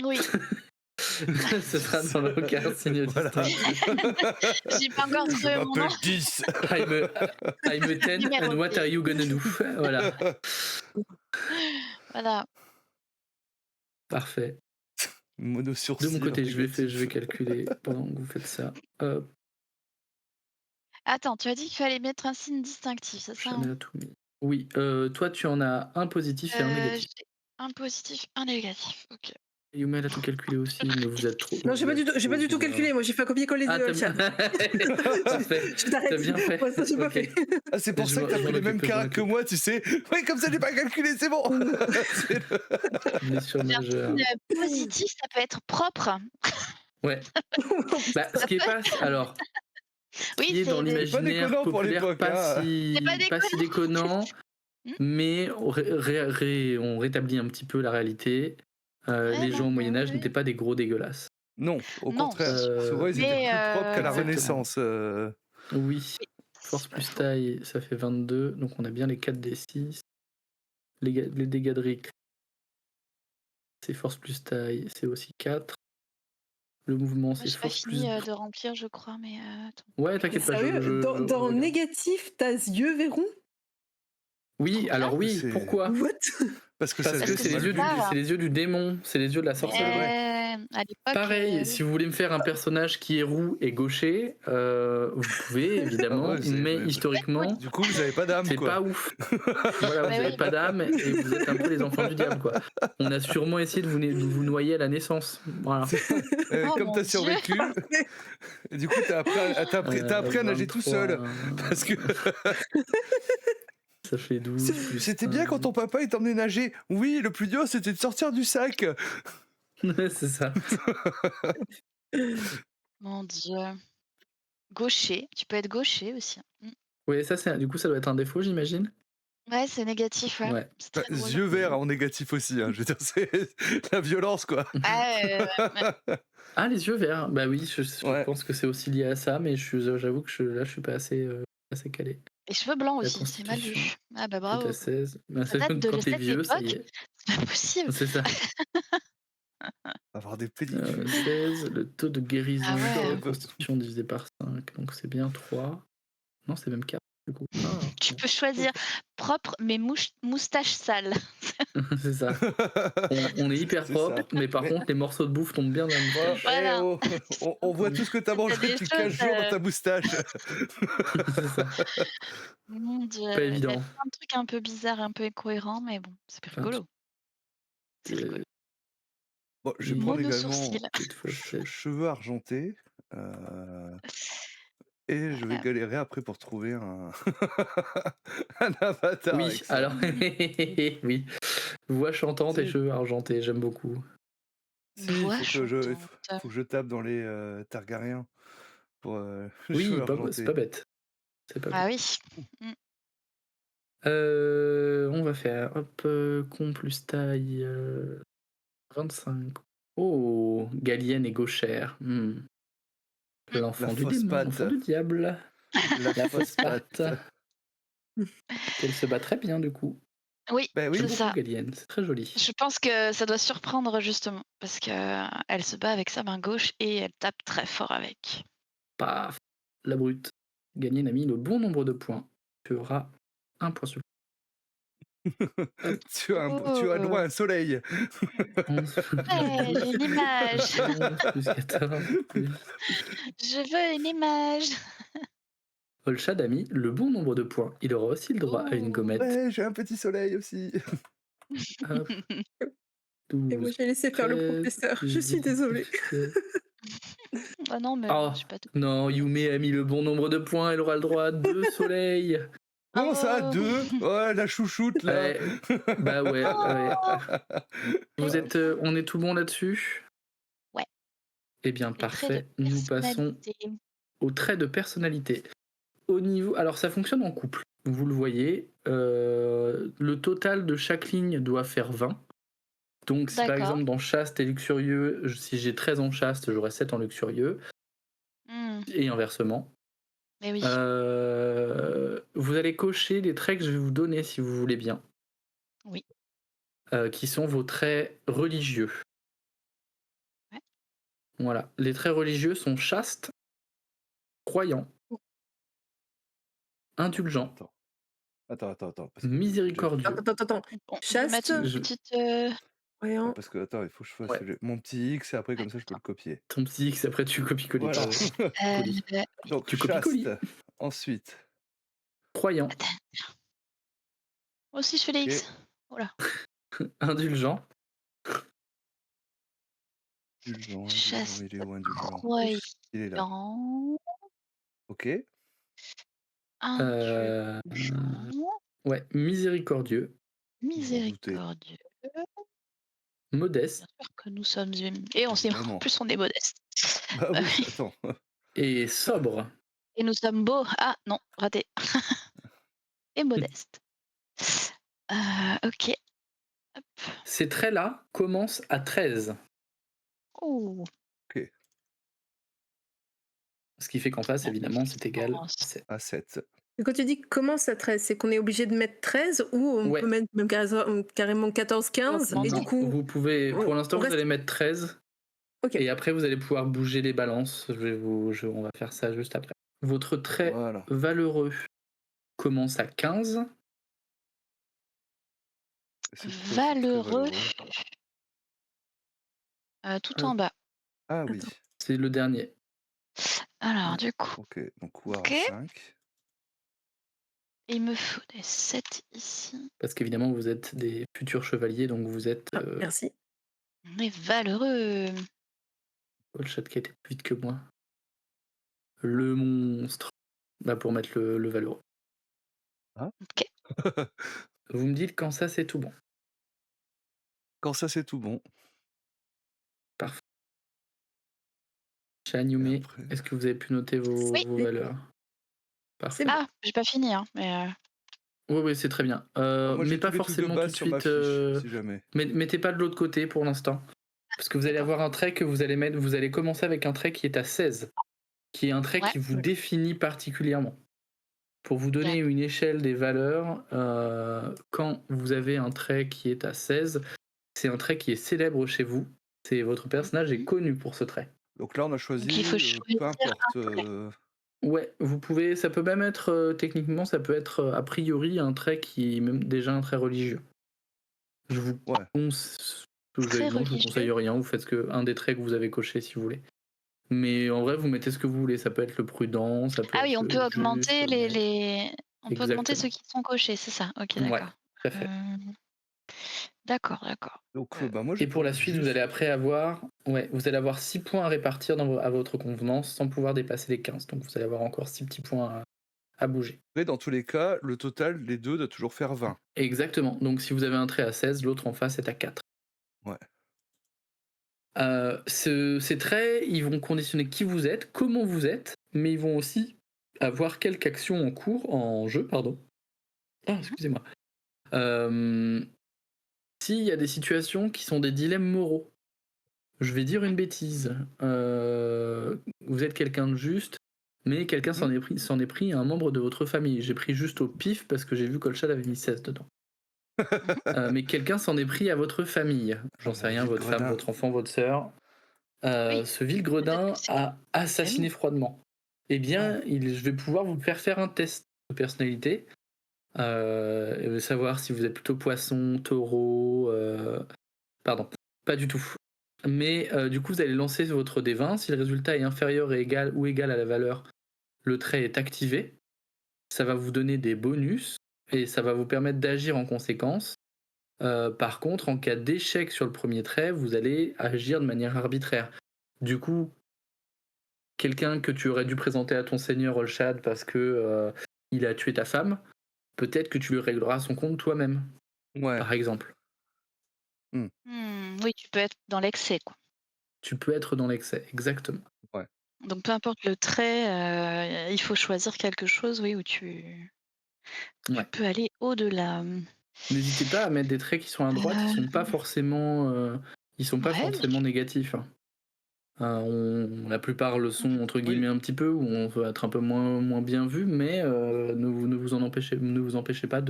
Oui. Ce sera dans le aucun signe Voilà. distinctif. J'ai pas encore Je trouvé mon nom. m'appelle 10. I'm a 10 Numéro and what 10. are you gonna do? Voilà, Voilà. parfait. Mono De sourcil. mon côté, je négatif. vais calculer pendant que vous faites ça. Hop, Attends, tu as dit qu'il fallait mettre un signe distinctif, c'est ça, hein? Chanel a tout mis. Oui, toi tu en as un positif et un négatif. J'ai un positif, un négatif. Ok. Yumel a tout calculé aussi, mais vous êtes trop. Non, j'ai vous pas du êtes tout, j'ai pas trop du tout bizarre. calculé. Moi, j'ai fait un copier-coller Ah, de t'as chat. bien. Parfait. Je T'as t'arrête. bien fait. Moi, ça, j'ai pas Ok. fait. Ah, c'est pour Je ça que m'en- t'as je pris m'en les mêmes occupe, je m'en caractères que occupe. moi, tu sais. Ouais, comme ça, j'ai pas calculé, c'est bon. C'est le- Blessure J'ai un majeure. signe positif, ça peut être propre. Ouais. Bah, ce qui est pas. Alors, Oui, qui est dans c'est C'est pas l'imaginaire déconnant pour populaire, l'époque, hein. pas si déconnant, Hmm. mais on rétablit un petit peu la réalité. Ouais, Les non, gens au Moyen-Âge oui. n'étaient pas des gros dégueulasses. Non, au Non. contraire. Euh, Souvent, ils étaient mais, plus propres qu'à la exactement. Renaissance. Oui. c'est Force pas plus faux. taille, ça fait 22. Donc on a bien les 4d6. Les dégâts de Rick, c'est force plus taille, c'est aussi 4. Le mouvement, Moi, c'est j'ai pas force plus. fini de remplir, je crois, mais attends. Ouais, t'inquiète pas, Sérieux, dans je regarde. négatif, t'as yeux verrons. Oui, Trop alors oui, C'est- pourquoi? What? Parce que Parce ça que que c'est les, c'est yeux du, bizarre. c'est les yeux du démon, c'est les yeux de la sorcière. Mais à l'époque. Pareil, si vous voulez me faire un personnage qui est roux et gaucher, vous pouvez évidemment, Ah ouais, mais mais- historiquement, Du coup, vous avez pas d'âme, c'est quoi. pas ouf. Voilà, vous Mais n'avez oui. pas d'âme et vous êtes un peu les enfants du diable, quoi. On a sûrement essayé de vous noyer à la naissance. Voilà. Oh Comme mon t'as Dieu. survécu, et du coup, t'as appris à nager tout seul. 23, Parce que ça fait 12. plus c'était bien quand ton papa il t'emmenait nager. Oui, le plus dur, c'était de sortir du sac. Ouais, c'est ça. Mon Dieu. Gaucher. Tu peux être gaucher aussi. Oui, ça, du coup, ça doit être un défaut, j'imagine. Ouais, c'est négatif, ouais. Ouais. C'est très drôle. Yeux verts en négatif aussi. Hein. Je veux dire, c'est la violence, quoi. Ah, Ah, les yeux verts. Bah oui, je Ouais. pense que c'est aussi lié à ça, mais j'avoue que là, je suis pas assez calé. les cheveux blancs La aussi, c'est mal vu. constitution. Ah bah Tout bravo. à 16. Bah, Ça date de quand t'es cette vieux, ça y époque. est. C'est pas possible. C'est ça. Avoir des pellicules. 16, le taux de guérison Ah ouais. de la constitution divisé par 5. Donc c'est bien 3. Non, c'est même 4 du coup. Ah, Tu bon. peux choisir propre mais moustache sale. C'est ça. On est hyper C'est propre, ça. mais par contre, les morceaux de bouffe tombent bien dans la moustache. Voilà. On voit tout ce que t'as mangé des depuis choses, 15 jours dans ta moustache. C'est ça. Mon Dieu. Pas Il y a évident. plein de trucs un peu bizarres, un peu incohérents, mais bon, c'est Enfin, rigolo. C'est rigolo. Bon, je vais Mono prendre également sourcil. Petite fois 7. cheveux argentés. Et je vais galérer après pour trouver un, un avatar. Oui, avec ça. alors, oui. Voix chantante et Si. cheveux argentés, j'aime beaucoup. Si, Voix faut chantante. que je tape dans les Targaryens pour les Oui, cheveux c'est argentés. pas bête. C'est pas bête. Ah oui. On va faire con plus taille 25. Oh, Gallienne et gauchère. L'enfant La du fausse démon, patte. l'enfant du diable. La fausse patte. Elle se bat très bien du coup. Oui, Ben oui. J'aime c'est beaucoup ça. Gallienne, c'est très joli. Je pense que ça doit surprendre justement parce que elle se bat avec sa main gauche et elle tape très fort avec. Paf, la brute. Gallienne a mis le bon nombre de points. Tu auras un point supplémentaire. Tu as le droit à un soleil. 11 Ouais, j'ai une image. 11 plus 14 plus... Je veux une image. Olshad a mis le bon nombre de points. Il aura aussi le droit à une gommette. Ouais, j'ai un petit soleil aussi. Hop, Et moi, 12, j'ai laissé faire le 13, professeur. Je 18, suis désolée. 17. Ah non, mais Oh, je suis pas tout. non, Yume a mis le bon nombre de points. Elle aura le droit à 2 soleils. Comment ça, Oh. 2? Ouais, la chouchoute là. Bah ouais. Oh. On est tout bon là-dessus? Ouais. Eh bien, Les traits parfait. de Nous passons personnalité. aux traits de personnalité. Au niveau, alors ça fonctionne en couple. Vous le voyez. Le total de chaque ligne doit faire 20. Donc, si par D'accord. exemple dans chaste et luxurieux, si j'ai 13 en chaste, j'aurai 7 en luxurieux. Et inversement. Mais oui. Vous allez cocher les traits que je vais vous donner si vous voulez bien. Oui. Qui sont vos traits religieux. Ouais. Voilà. Les traits religieux sont chaste, croyant, indulgent, Attends. Parce que miséricordieux. Attends. On peut Chaste, mettre une Je- petite. voyons. parce que, attends, il faut que je fasse Ouais. mon petit X et après, comme ça, je peux le copier. Ton petit X, après tu copies-coller. Voilà. Colis. Donc, Tu chaste. copies-collies. Ensuite, Croyant, Moi aussi, je fais les Ok. X. Voilà. indulgent, indulgent, Chaste, il est où, indulgent? croyant, Il est là. Ok. euh, indulgent, ouais, miséricordieux, miséricordieux. modeste Bien sûr que nous sommes humains. Et en Vraiment. plus, on est modeste. Bah Bah oui, oui. attends. et sobre. Et nous sommes beaux. Ah non, raté. Et modeste. Ok. Hop. Ces traits-là commencent à 13. Oh. Ok. Ce qui fait qu'en face, évidemment, c'est égal à Commence. 7. À 7. Et quand tu dis commence à 13, c'est qu'on est obligé de mettre 13 ou on Ouais. peut mettre même carrément 14, 15 Non, et Non, du coup, vous pouvez, pour l'instant, on vous reste- allez mettre 13. Ok. Et après, vous allez pouvoir bouger les balances. On va faire ça juste après. Votre trait Voilà. valeureux commence à 15. C'est quoi, ce très Valeureux. Tout en bas. Ah oui. Attends. C'est le dernier. Alors, du coup, Ok. Donc, War Ok. à 5. il me faut des 7 ici. Parce qu'évidemment, vous êtes des futurs chevaliers, donc vous êtes Ah, merci. On est valeureux. le chat qui a été plus vite que moi. Le monstre. Bah, pour mettre le valeureux. Ok. Vous me dites quand ça, c'est tout bon. Quand ça, c'est tout bon. Chat Yumi, Et après- est-ce que vous avez pu noter vos Oui. valeurs? Parfait. bon. Ah, j'ai pas fini, hein, mais. Oui, c'est très bien. Moi, Mais j'ai pas tous les trucs de forcément base tout de sur ma suite. fiche, si jamais. Mettez pas de l'autre côté pour l'instant. Parce que vous allez D'accord. avoir un trait que vous allez mettre. Vous allez commencer avec un trait qui est à 16. Qui est un trait Ouais. qui vous définit particulièrement. Pour vous donner une échelle des valeurs, quand vous avez un trait qui est à 16, c'est un trait qui est célèbre chez vous. Votre personnage est connu pour ce trait. Donc là, on a choisi, Donc, il faut choisir peu importe. Ouais, vous pouvez. Ça peut même être techniquement, ça peut être a priori un trait qui est même déjà un trait religieux. Je vous Ouais. je vous conseille rien. Vous faites un des traits que vous avez coché si vous voulez. Mais en vrai, vous mettez ce que vous voulez. Ça peut être le prudent, ça peut Ah être oui, on le peut augmenter juste, les. On peut augmenter Exactement. ceux qui sont cochés, c'est ça. Ok, Ouais, d'accord. tout à fait. D'accord. Donc, bah, moi, Et pour la suite, vous allez après avoir, vous allez avoir 6 points à répartir à votre convenance sans pouvoir dépasser les 15. Donc vous allez avoir encore 6 petits points à bouger. Mais dans tous les cas, le total, les deux, doit toujours faire 20. Exactement. Donc si vous avez un trait à 16, l'autre en face est à 4. Ouais. Ces traits, ils vont conditionner qui vous êtes, comment vous êtes, mais ils vont aussi avoir quelques actions en jeu, pardon. Ah, excusez-moi. S'il y a des situations qui sont des dilemmes moraux, je vais dire une bêtise. Vous êtes quelqu'un de juste, mais quelqu'un s'en est pris à un membre de votre famille. J'ai pris juste au pif parce que j'ai vu qu'Olchad avait mis 16 dedans. Mais quelqu'un s'en est pris à votre famille. J'en sais rien, votre femme, votre enfant, votre sœur. Ce vil gredin a assassiné froidement. Eh bien, je vais pouvoir vous faire un test de personnalité. Savoir si vous êtes plutôt poisson, taureau. Pardon, pas du tout. Mais du coup, vous allez lancer votre D20. Si le résultat est inférieur et égal ou égal à la valeur, le trait est activé. Ça va vous donner des bonus et ça va vous permettre d'agir en conséquence. Par contre, en cas d'échec sur le premier trait, vous allez agir de manière arbitraire. Du coup, quelqu'un que tu aurais dû présenter à ton seigneur Olshad parce que il a tué ta femme, peut-être que tu lui régleras son compte toi-même, par exemple. Oui, tu peux être dans l'excès, quoi. Tu peux être dans l'excès, exactement. Ouais. Donc peu importe le trait, il faut choisir quelque chose, oui, où tu peux aller au-delà. N'hésitez pas à mettre des traits qui sont à droite, ils sont pas forcément, négatifs. La plupart le sont entre guillemets un petit peu, où on veut être un peu moins bien vu, mais ne vous empêchez pas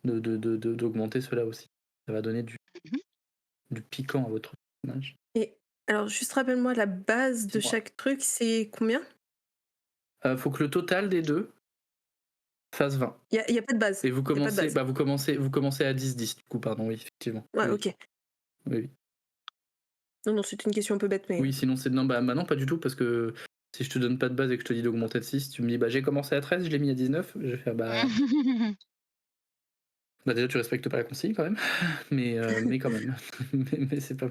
d'augmenter cela aussi. Ça va donner du piquant à votre personnage. Et Alors, juste rappelle-moi, la base de Dis-moi. chaque truc, c'est combien? Faut que le total des deux fasse 20. Il y a pas de base. Et vous Il y a pas de commencez, base. vous commencez à 10-10, du coup, pardon, oui, effectivement. Ouais, Oui, ok. oui, oui. Non, c'est une question un peu bête, mais. Oui, sinon c'est. Non, bah non, pas du tout, parce que si je te donne pas de base et que je te dis d'augmenter de 6, tu me dis, bah j'ai commencé à 13, je l'ai mis à 19, je vais faire, bah déjà tu respectes pas la consigne quand même, mais quand même. mais c'est pas.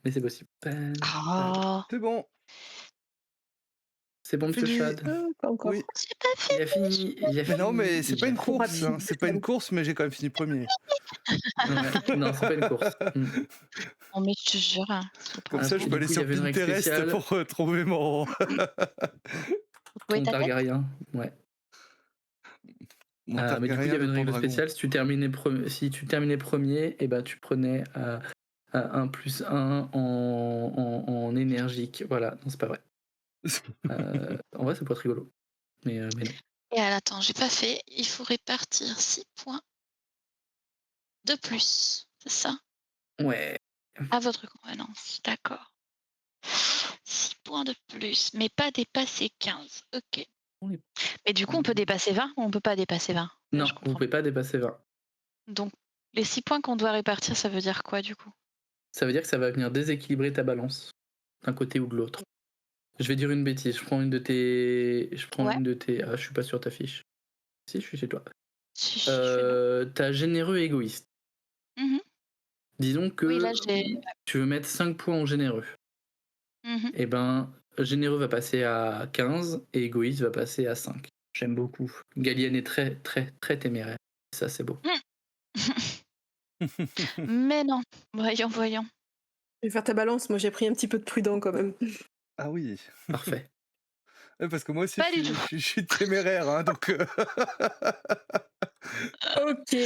Mais c'est possible. Oh, C'est bon, C'est bon, monsieur fini. Chad. Pas encore. Oui. j'ai pas fait. Il a fini. Il a Mais non, fini, mais c'est il pas a une trop course. rapide. C'est pas une course, mais j'ai quand même fini premier. Ouais, non, c'est pas une course. Non, mais je te jure, hein, c'est pas Comme grave. ça, je Du peux coup, aller il y sur avait une règle Pinterest spéciale. pour trouver mon Trouver Ton ta tête. Targaryen, ouais. mon Mais du coup, il y Targaryen, avait le une règle Pendragon. spéciale. Si tu terminais premier, et ben tu prenais 1 + 1 en énergique. Voilà, non, c'est pas vrai. En vrai, ça peut être rigolo. Mais non. Et alors, attends, j'ai pas fait. Il faut répartir 6 points de plus. C'est ça? Ouais. À votre convenance. D'accord. 6 points de plus, mais pas dépasser 15. Ok. On est- Mais du coup, on peut dépasser 20 ou on peut pas dépasser 20? Là, Non, je vous comprends. pouvez pas dépasser 20. Donc, les 6 points qu'on doit répartir, ça veut dire quoi du coup? Ça veut dire que ça va venir déséquilibrer ta balance d'un côté ou de l'autre. Je vais dire une bêtise. Je prends une de tes. Ouais. Ah, je suis pas sur ta fiche. Si, je suis chez toi. Si, je suis là. T'as généreux et égoïste. Mhm. Disons que Oui, là, j'ai. tu veux mettre 5 points en généreux. Mhm. Et ben, généreux va passer à 15 et égoïste va passer à 5. J'aime beaucoup. Gallienne est très, très, très téméraire. Ça, c'est beau. Mais non. Voyons, voyons. Je vais faire ta balance. Moi, j'ai pris un petit peu de prudent quand même. Ah oui. Parfait. Ouais, parce que moi aussi, Pas du tout. je suis téméraire, hein, donc. Ok.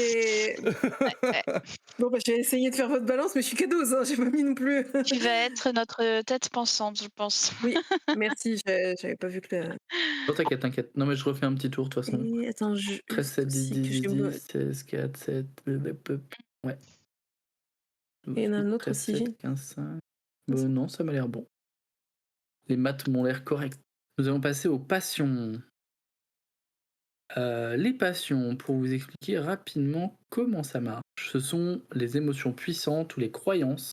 Bon, bah, je vais essayer de faire votre balance, mais je suis qu'à 12, hein, j'ai pas mis non plus. Tu vas être notre tête pensante, je pense. Oui, merci, j'avais pas vu que le. Non, t'inquiète, t'inquiète. Non, mais je refais un petit tour de toute façon. Et attends, 13, 7, 10, aussi 10, que 10, j'ai 10, 16, 4, 7, ouais. Il y en a un autre 13, aussi. 7, 15, 5. Non, ça m'a l'air bon. Les maths m'ont l'air corrects. Nous allons passer aux passions. Les passions, pour vous expliquer rapidement comment ça marche, ce sont les émotions puissantes ou les croyances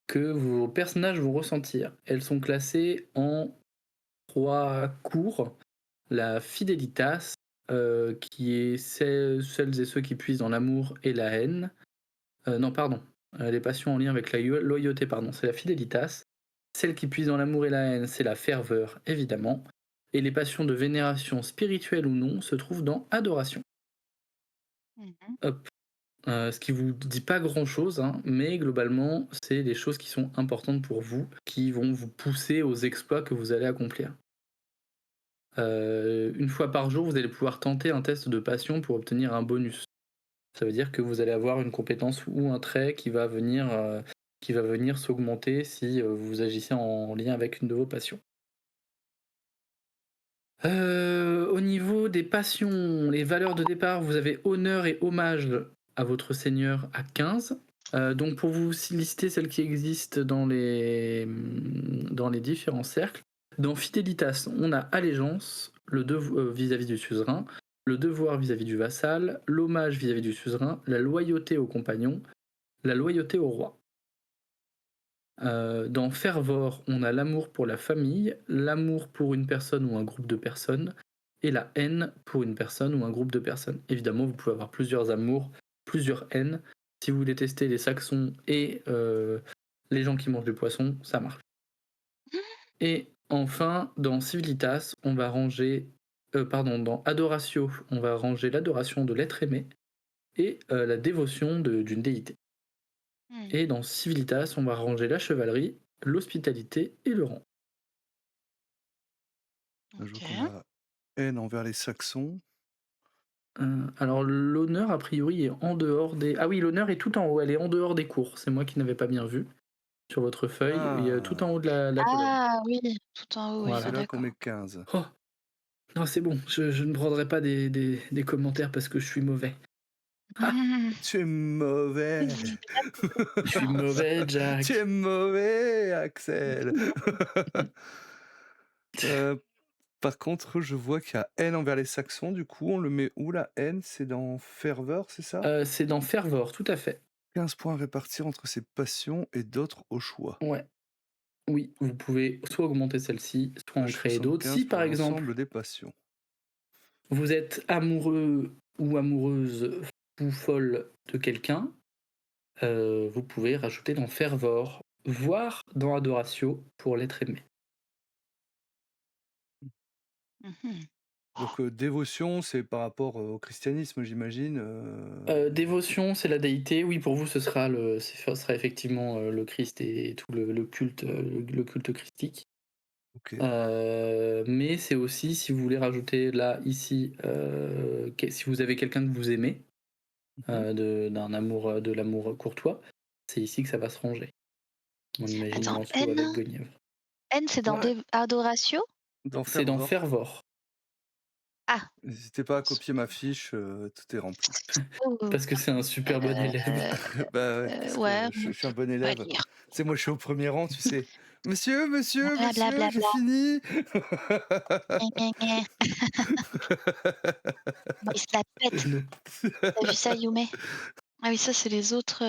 que vos personnages vont ressentir. Elles sont classées en 3 cours. La fidelitas, qui est celles et ceux qui puisent dans l'amour et la haine. Non, pardon. Les passions en lien avec la loyauté, pardon, c'est la fidelitas. Celles qui puisent dans l'amour et la haine, c'est la ferveur, évidemment. Et les passions de vénération spirituelle ou non se trouvent dans adoration. Mhm. Hop. Ce qui vous dit pas grand chose, hein, mais globalement, c'est les choses qui sont importantes pour vous, qui vont vous pousser aux exploits que vous allez accomplir. Une fois par jour, vous allez pouvoir tenter un test de passion pour obtenir un bonus. Ça veut dire que vous allez avoir une compétence ou un trait qui va venir s'augmenter si vous agissez en lien avec une de vos passions. Au niveau des passions, les valeurs de départ, vous avez honneur et hommage à votre seigneur à 15. Donc pour vous lister celles qui existent dans les différents cercles, dans Fidelitas, on a allégeance, le vis-à-vis du suzerain, le devoir vis-à-vis du vassal, l'hommage vis-à-vis du suzerain, la loyauté au compagnon, la loyauté au roi. Dans Fervor, on a l'amour pour la famille, l'amour pour une personne ou un groupe de personnes, et la haine pour une personne ou un groupe de personnes. Évidemment, vous pouvez avoir plusieurs amours, plusieurs haines. Si vous détestez les Saxons et les gens qui mangent du poisson, ça marche. Et enfin, dans Civilitas, on va ranger... dans Adoratio, on va ranger l'adoration de l'être aimé et la dévotion d'une déité. Et dans Civilitas, on va ranger la chevalerie, l'hospitalité et le rang. Je vois Ok. qu'on a haine envers les Saxons. Alors l'honneur, a priori, est en dehors des... Ah oui, l'honneur est tout en haut, elle est en dehors des cours. C'est moi qui n'avais pas bien vu. Sur votre feuille, il y a tout en haut de la colonne. Ah oui, tout en haut, oui, Voilà. C'est là d'accord. qu'on met 15. Oh non, c'est bon, je ne prendrai pas des commentaires parce que je suis mauvais. Ah, Mmh. tu es mauvais. Je suis mauvais, Jack. Tu es mauvais, Axel. Par contre, je vois qu'il y a haine envers les Saxons. Du coup, on le met où la haine? C'est dans Ferveur, c'est ça? C'est dans Fervor, tout à fait. 15 points à répartir entre ses passions et d'autres au choix. Ouais. Oui, vous pouvez soit augmenter celle-ci, soit en Page créer d'autres. 75 Si pour par exemple, l'ensemble des passions. vous êtes amoureux ou amoureuse ou folle de quelqu'un, vous pouvez rajouter dans Fervor, voire dans Adoratio pour l'être aimé. Mmh. Donc, dévotion, c'est par rapport au christianisme, j'imagine. Dévotion, c'est la déité. Oui, pour vous, ce sera effectivement le Christ et tout le culte, le culte christique. Ok. Mais c'est aussi, si vous voulez rajouter là, ici, si vous avez quelqu'un que vous aimez, de l'amour courtois, c'est ici que ça va se ranger. On imagine Attends, Lancelot avec N, Guenièvre. c'est dans Ouais. Adoratio? C'est dans Fervor. Fervor. Ah. N'hésitez pas à copier ma fiche, tout est rempli. Oh. Parce que c'est un super bon élève. Bah ouais, parce que Ouais, je suis un bon on va élève. lire. Tu sais, moi, je suis au premier rang, tu sais. Monsieur, Blablabla. j'ai fini. Gna, gna, gna. Il se la pète. T'as vu ça, Yume? Ah oui, ça, c'est les autres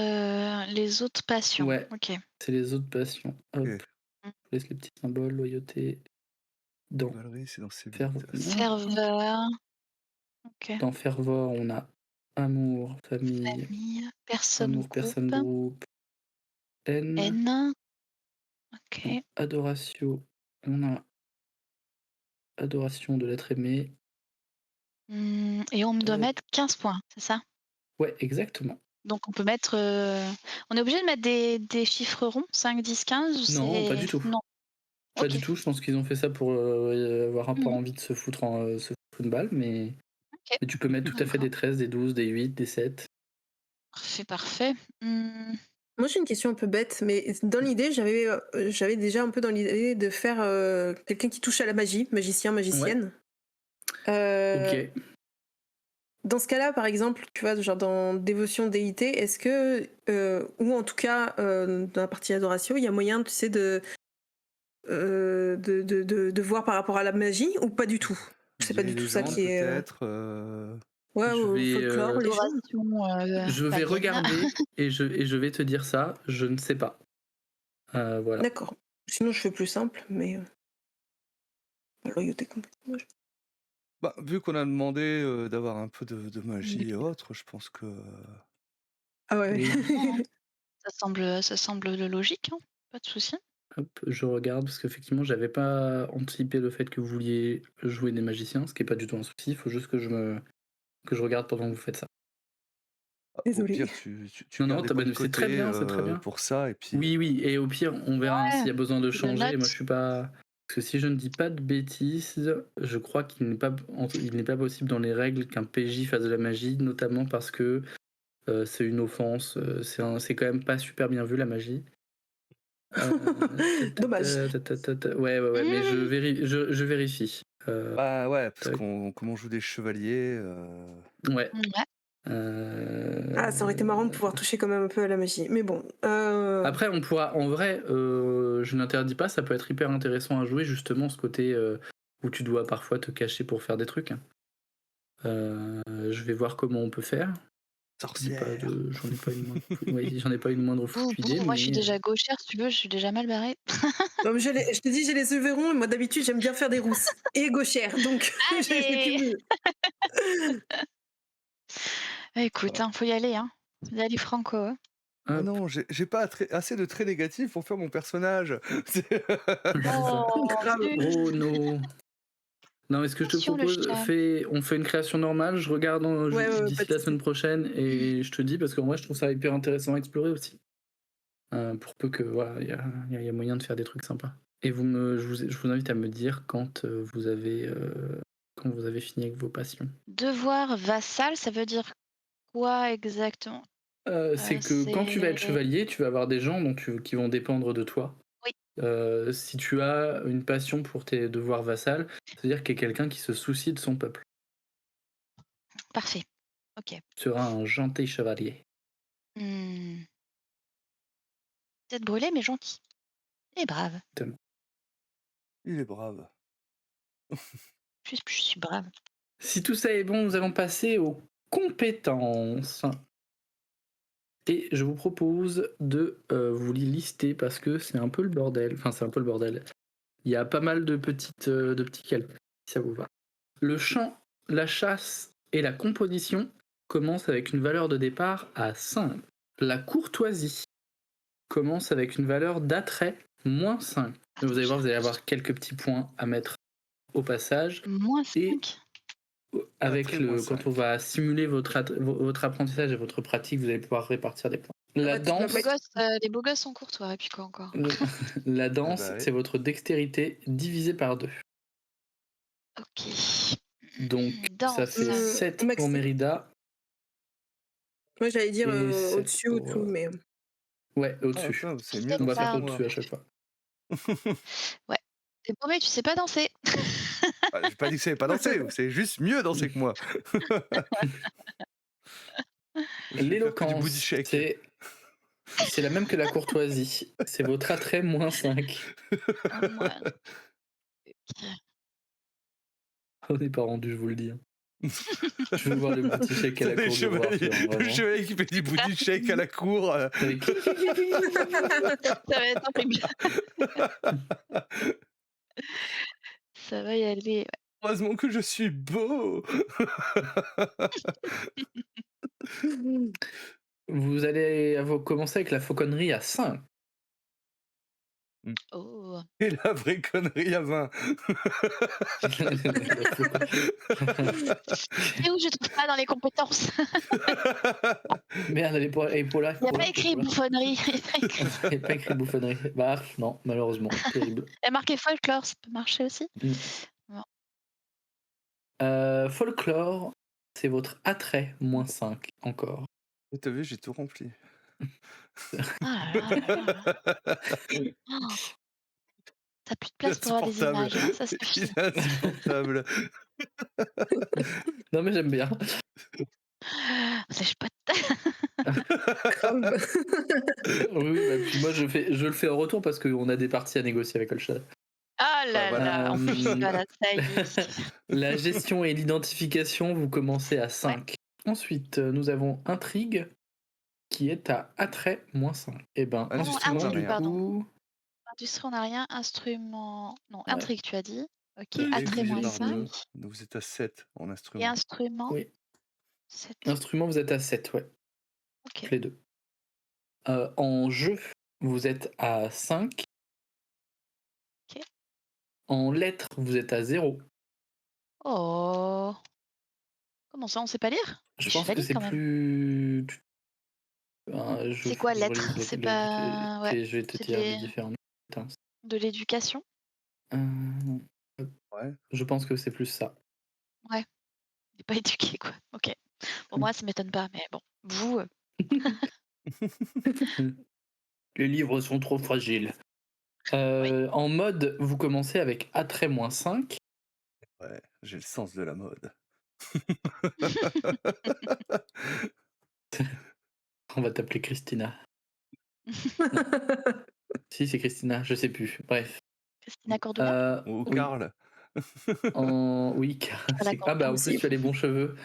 passions. Ouais, Ok. c'est les autres passions. Hop, Ok. je laisse les petits symboles, loyauté. Dans Valérie, c'est dans ses Fervor, Ferveur. Ok. dans Fervor, on a amour, famille, Famille. Personne amour, personne, groupe, haine. N. Ok. Dans Adoratio, on a adoration de l'être aimé. Et on me doit Hop. mettre 15 points, c'est ça? Ouais, exactement. Donc on peut mettre. On est obligé de mettre des chiffres ronds, 5, 10, 15 ou Non, pas c'est. du tout. Non. Pas Ok. du tout, je pense qu'ils ont fait ça pour avoir un peu Mhm. envie de se foutre une balle, mais Ok. tu peux mettre tout à fait des 13, des 12, des 8, des 7. Parfait, parfait. Moi, j'ai une question un peu bête, mais dans l'idée, j'avais déjà un peu dans l'idée de faire quelqu'un qui touche à la magie, magicien, magicienne. Ok. Dans ce cas-là, par exemple, tu vois, genre dans dévotion déité, est-ce que, ou en tout cas dans la partie adoration, il y a moyen, tu sais, de voir par rapport à la magie ou pas du tout? C'est pas du tout ça légende, qui est. peut-être. Ouais, Je vais, folklore, légende. Adoration. Je vais païenne. regarder et je vais te dire ça, je ne sais pas. Voilà. D'accord. Sinon, je fais plus simple, mais la loyauté complètement. Bah, vu qu'on a demandé d'avoir un peu de magie et autres, je pense que. Ah ouais. Oui. Ça semble logique, hein. Pas de souci. Hop, je regarde parce qu'effectivement, j'avais pas anticipé le fait que vous vouliez jouer des magiciens, ce qui est pas du tout un souci. Il faut juste que je regarde pendant que vous faites ça. Au Désolée. pire, tu Non, gardes non, les points de c'est très côté bien, c'est très bien. pour ça, et puis. Oui, et au pire, on verra Ouais, s'il y a besoin de je changer. note. Moi, je suis pas. Parce que si je ne dis pas de bêtises, je crois qu'il n'est pas possible dans les règles qu'un PJ fasse de la magie, notamment parce que c'est une offense. C'est quand même pas super bien vu la magie. Dommage. Ouais, mais je vérifie. Bah ouais, parce tac. comme on joue des chevaliers. Ouais. Ouais. Ah, ça aurait été marrant de pouvoir toucher quand même un peu à la magie. Mais bon. Après, on pourra, en vrai, je n'interdis pas, ça peut être hyper intéressant à jouer, justement, ce côté où tu dois parfois te cacher pour faire des trucs. Je vais voir comment on peut faire. Sorcière. J'en ai pas une moindre foutue idée. Moi, je mais... suis déjà gauchère, si tu veux, je suis déjà mal barrée. Non, mais je te dis, j'ai les yeux verrons et moi d'habitude j'aime bien faire des rousses et gauchères, donc j'ai fait Allez. cumul. Écoute, faut y aller, hein. Faut y aller franco. Hein. Ah non, j'ai pas assez de traits négatifs pour faire mon personnage. Oh, Grave. Oh non. Non, est-ce que je te Attention, le propose, chat. on fait une création normale, je regarde Ouais, d'ici pas de la soucis. semaine prochaine et je te dis, parce qu'en vrai, je trouve ça hyper intéressant à explorer aussi. Pour peu que, voilà, il y a moyen de faire des trucs sympas. Et je vous invite à me dire quand vous avez fini avec vos passions. Devoir vassal, ça veut dire quoi exactement? C'est que quand tu vas être chevalier, tu vas avoir des gens qui vont dépendre de toi. Oui. Si tu as une passion pour tes devoirs vassals, c'est-à-dire qu'il y a quelqu'un qui se soucie de son peuple. Parfait. Ok. Sera un gentil chevalier. Hmm. Peut-être brûlé, mais gentil. Et brave. Il est brave. Je suis brave. Si tout ça est bon, nous allons passer aux compétences. Et je vous propose de vous les lister parce que c'est un peu le bordel. Enfin, c'est un peu le bordel. Il y a pas mal de petits calculs, si ça vous va. Le chant, la chasse et la composition commencent avec une valeur de départ à 5. La courtoisie commence avec une valeur d'attrait moins 5. Vous allez voir, vous allez avoir quelques petits points à mettre au passage. Moins Et 5. avec Attrait, moins quand 5. on va simuler votre apprentissage et votre pratique, vous allez pouvoir répartir des points. La bah, tu danse, Les beaux gosses sont courtois, et puis quoi encore? la danse, bah oui. c'est votre dextérité divisée par 2. Ok. Donc ça Danse. fait 7 pour Maxime. Mérida. Moi, j'allais dire Et sept au-dessus ou pour, dessous, mais. Ouais, Ah, au-dessus. ça, c'est Sept mieux On va dansé faire que par moi. au-dessus à chaque fois. T'es paumé, tu sais pas danser. Bah, j'ai pas dit que ça savais pas danser, c'est juste mieux danser que moi. Je vais faire que du booty L'éloquence, shake. c'est la même que la courtoisie. C'est votre attrait moins 5. Moi. Ok. On n'est pas rendu, je vous le dis. Je veux voir le booty shake à la Les cour du roi chevaliers, Arthur, le vraiment. chevalier qui fait du booty shake à la cour. Avec- Ça va être horrible. Ça va y aller. Heureusement que je suis beau. Vous allez commencer avec la fauconnerie à 5. Oh. Et la vraie connerie à 20. Et où je trouve pas dans les compétences? Merde, elle est pas là. Il n'y a pas écrit bouffonnerie. Il y a pas écrit. Il n'y a pas écrit bouffonnerie. Bah non, malheureusement, terrible. Il y a marqué folklore, ça peut marcher aussi. Folklore, c'est votre attrait moins 5 encore. Et t'as vu, j'ai tout rempli. Ah là là là là. Oh. T'as plus de place pour avoir des Insupportable. images, hein, ça suffit. Il est insupportable. Non mais j'aime bien. Lèche pas Grave. Oui, bah, puis moi je le fais en retour parce qu'on a des parties à négocier avec Olshad. Ah là voilà. là, en plus, voilà, ça y est. La gestion et l'identification, vous commencez à 5. Ensuite, nous avons intrigue qui est à attrait moins 5. Et ben, Industrie, instrument on a du rien. coup. Industrie, on n'a rien. Instrument. Non, Ouais. intrigue, tu as dit. Ok, Oui, attrait divisé moins par 5. deux. Donc vous êtes à 7 en Et instrument. instrument, Oui. 7. Instrument, vous êtes à 7, ouais. Ok. Les deux. En jeu, vous êtes à 5. Ok. En lettres, vous êtes à 0. Oh. Comment ça, on sait pas lire? Je Je pense que valide c'est quand même. plus. C'est quoi, je lettres? relis C'est pas. Ouais. Je vais te C'est dire les différentes. Attends. de l'éducation? Ouais. Je pense que c'est plus ça. Ouais. Il est pas éduqué, quoi. Ok. Bon, moi, ça m'étonne pas, mais bon. Vous. Les livres sont trop fragiles. En mode, vous commencez avec attrait moins 5. Ouais, j'ai le sens de la mode. On va t'appeler Christina. Si, c'est Christina, je sais plus. Bref. Christina Cordula? Ou Oui. Karl. Oui, d'accord, ah bah en aussi. plus tu as les bons cheveux.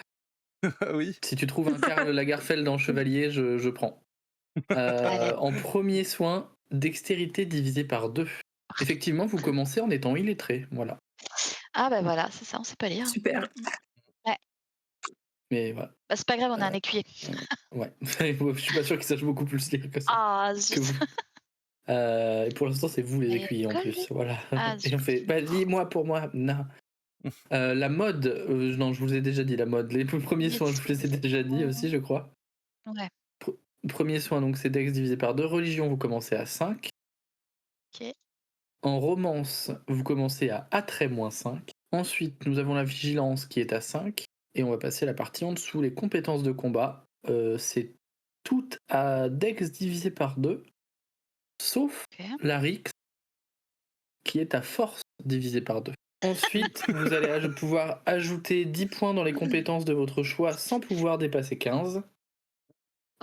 Oui. Si tu trouves un Karl Lagerfeld en chevalier, je prends. Allez. En premier soin, dextérité divisé par 2. Effectivement, vous commencez en étant illettré, voilà. Ah bah voilà, c'est ça, on sait pas lire. Super. Mais voilà. Bah, c'est pas grave, on a un écuyer. Ouais. Je suis pas sûr qu'il sache beaucoup plus lire que ça. Ah, Que zut. vous. Et pour l'instant, c'est vous les Et écuyers en colle, plus. Voilà. Ah, Et on fait, vas-y, moi pour moi. Non. La mode, non, je vous ai déjà dit la mode. Les premiers soins, je vous les ai déjà dit aussi, je crois. Ouais. Premier soin, donc c'est Dex divisé par 2. Religion, vous commencez à 5. Ok. En romance, vous commencez à attrait moins 5. Ensuite, nous avons la vigilance qui est à 5. Et on va passer à la partie en dessous. Les compétences de combat, c'est tout à Dex divisé par 2. Sauf Ok. la Rix qui est à force divisé par 2. Ensuite, vous allez pouvoir ajouter 10 points dans les compétences de votre choix sans pouvoir dépasser 15.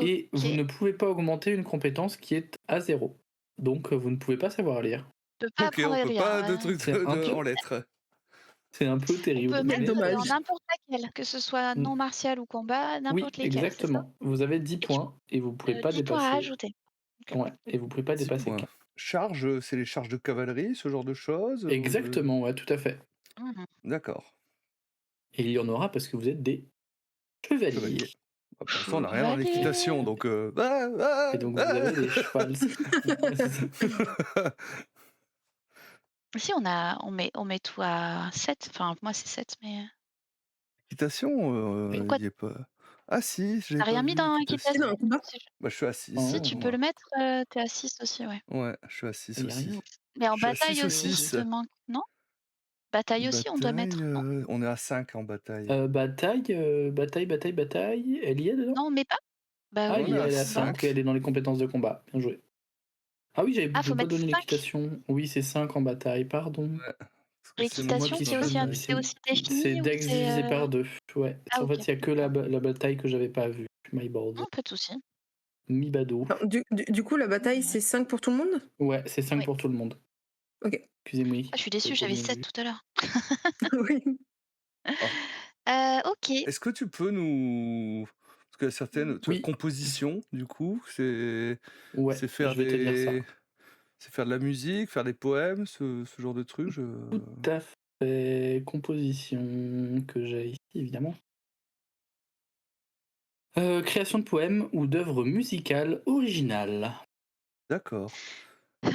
Et vous Ok. ne pouvez pas augmenter une compétence qui est à 0. Donc vous ne pouvez pas savoir lire. Je peux pas Ok, apprendre on à peut lire. pas de Ouais. trucs C'est un peu, en lettres. c'est un peu On terrible. peut Quel mettre Mais dommage. n'importe laquelle, que ce soit non martial ou combat, oui, n'importe lesquels, c'est ça? exactement. Vous avez 10 Et tu points et vous pouvez pas 10 points à dépasser. ajouter. Ok. Ouais, et vous pouvez pas 10 dépasser points. 15. Charge, c'est les charges de cavalerie, ce genre de choses Exactement, ouais, tout à fait. Mhm. D'accord. Et il y en aura parce que vous êtes des chevaliers. Chevalier. Bah, pour l'instant, on n'a rien en Chevalier. équitation, donc... Et donc vous avez des chevals. Ouais, c'est ça. Si, on met tout à 7. Enfin, moi, c'est 7, mais. Équitation, Et il y est pas... Ah si, je l'avais T'as pas rien mis vu, dans équitation. C'est dans équitation? un combat. Si, Bah, je suis à 6, si, Oh, tu peux moi. le mettre, t'es à 6 aussi, ouais. Ouais, je suis à 6 il y a rien. aussi. Mais en Je suis à bataille 6 aussi, il 6. te manque, non? Bataille aussi, on doit mettre, Bataille, non? on est à 5 en bataille. Bataille, elle y est dedans? Non, on met pas? Bah Ah, oui, On elle y est est, à elle est à combat. 5, elle est dans les compétences de combat. Bien joué. Ah oui, Ah, faut pas mettre donné 5. l'équitation. Oui, c'est 5 en bataille, pardon. Ouais, parce que c'est C'est moi moi L'équitation, qui qui c'est suis suis. aussi, bataille. c'est aussi C'est défini ou Dex c'est. divisé par 2. Ouais. Ah, En fait, ok. il n'y a que la bataille que j'avais pas vue. My board. Non, pas de souci. Mi bado. Alors, du coup, la bataille, c'est 5 pour tout le monde? Ouais, c'est 5 Oui. pour tout le monde. Ok. Excusez-moi. Ah, je suis déçue, J'ai pas j'avais bien 7 vu. tout à l'heure. Oui. Ok. Est-ce que tu peux nous... Parce qu'il y a certaines... Tu vois, Oui. composition, du coup, c'est Ouais, faire je vais te dire ça. C'est faire de la musique, faire des poèmes, ce genre de trucs. Tout à fait. Composition que j'ai ici, évidemment. Création de poèmes ou d'œuvres musicales originales. D'accord. Et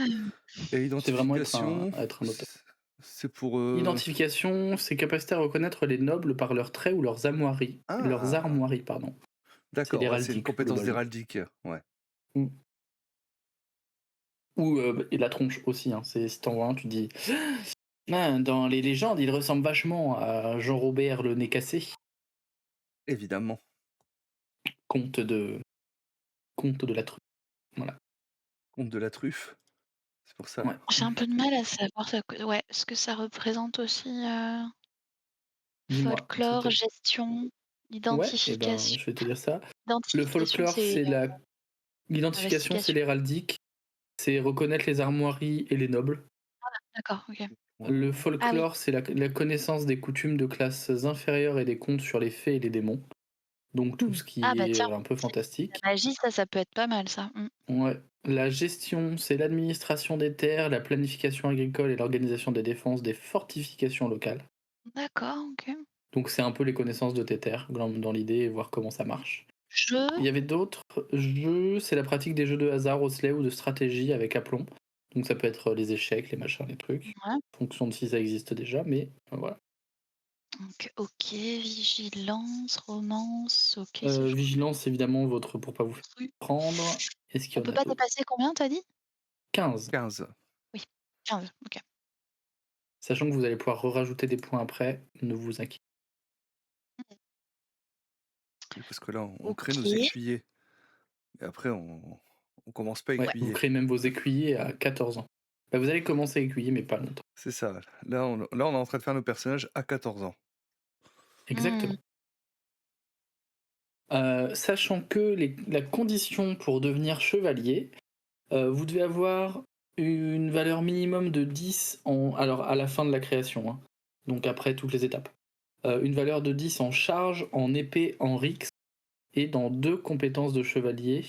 C'est vraiment identification, être un auteur. c'est pour... Identification, c'est capacité à reconnaître les nobles par leurs traits ou leurs armoiries. Leurs Ah, armoiries, pardon. d'accord, ouais, c'est une l'héraldique, compétence globalement. d'héraldique. Ouais. Ou et la tronche aussi, hein. C'est, si t'en vois un, tu dis ah, dans les légendes, il ressemble vachement à Jean-Robert le nez cassé, Évidemment. comte de la truffe. Voilà. Comte de la truffe. C'est pour ça. Ouais. J'ai un peu de mal à savoir ce que ça représente aussi. Dis-moi. Folklore, gestion, Ouais, identification. je vais te dire ça. Le Identification, folklore, c'est l'identification, c'est investigation. l'héraldique. C'est reconnaître les armoiries et les nobles. D'accord, ok. Ouais. Le folklore, c'est la connaissance des coutumes de classes inférieures et des contes sur les fées et les démons. Donc tout ce qui Ah bah est tiens, un peu fantastique. la magie, ça peut être pas mal, ça. Ouais. La gestion, c'est l'administration des terres, la planification agricole et l'organisation des défenses des fortifications locales. D'accord, ok. Donc c'est un peu les connaissances de tes terres dans l'idée et voir comment ça marche. Jeu, Il y avait d'autres jeux, c'est la pratique des jeux de hasard au sleigh ou de stratégie avec aplomb. Donc ça peut être les échecs, les machins, les trucs. ouais. En fonction de si ça existe déjà, mais voilà. Donc, ok, vigilance, romance, ok. ça, je Vigilance, évidemment, pour pas vous faire comprends. prendre. Est-ce qu'il On y en peut a pas d'autres? dépasser combien, t'as dit 15. 15. 15, ok. Sachant que vous allez pouvoir rajouter des points après, ne vous inquiétez Parce que là, on crée nos Ok. écuyers. Et après, on commence pas pas. Ouais, écuyer. vous créez même vos écuyers à 14 ans. Bah, vous allez commencer à écuyer, mais pas longtemps. C'est ça. Là, on est en train de faire nos personnages à 14 ans. Exactement. Sachant que la condition pour devenir chevalier, vous devez avoir une valeur minimum de 10 alors à la fin de la création, hein. Donc après toutes les étapes. Une valeur de 10 en charge, en épée, en rix, et dans 2 compétences de chevalier,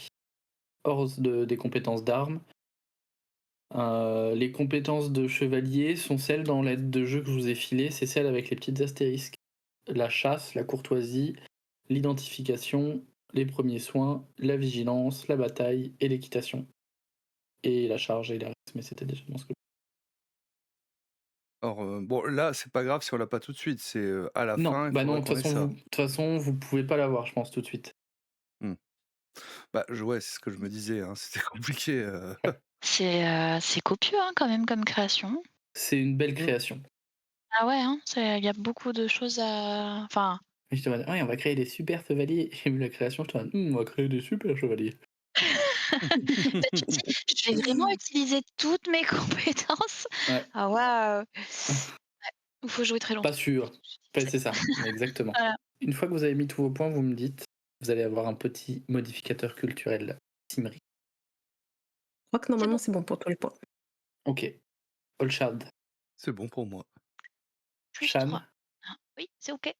hors des compétences d'armes. Les compétences de chevalier sont celles dans l'aide de jeu que je vous ai filée, c'est celles avec les petites astérisques. La chasse, la courtoisie, l'identification, les premiers soins, la vigilance, la bataille et l'équitation. Et la charge et la reste, mais c'était déjà dans ce que... Alors, bon, là, c'est pas grave si on l'a pas tout de suite. C'est à la Non, fin, il bah faudra non, de qu'on ait ça. toute façon, vous pouvez pas l'avoir, je pense, tout de suite. Bah, ouais, c'est ce que je me disais. Hein, c'était compliqué. C'est copieux, hein, quand même, comme création. C'est une belle création. Ah ouais, hein, il y a beaucoup de choses à. Enfin, Et je te dis, ah, on va créer des super chevaliers. J'ai vu la création, je te dis, on va créer des super chevaliers. là, tu te dis, je vais vraiment utiliser toutes mes compétences. Ouais. Ah waouh. Il faut jouer très longtemps. Pas sûr. C'est ça, exactement. Voilà. Une fois que vous avez mis tous vos points, vous me dites, vous allez avoir un petit modificateur culturel Simri. Je crois que normalement, c'est bon pour tous les points. Ok. Olshad, C'est bon pour moi. Plus Shan. 3. Oui, c'est ok.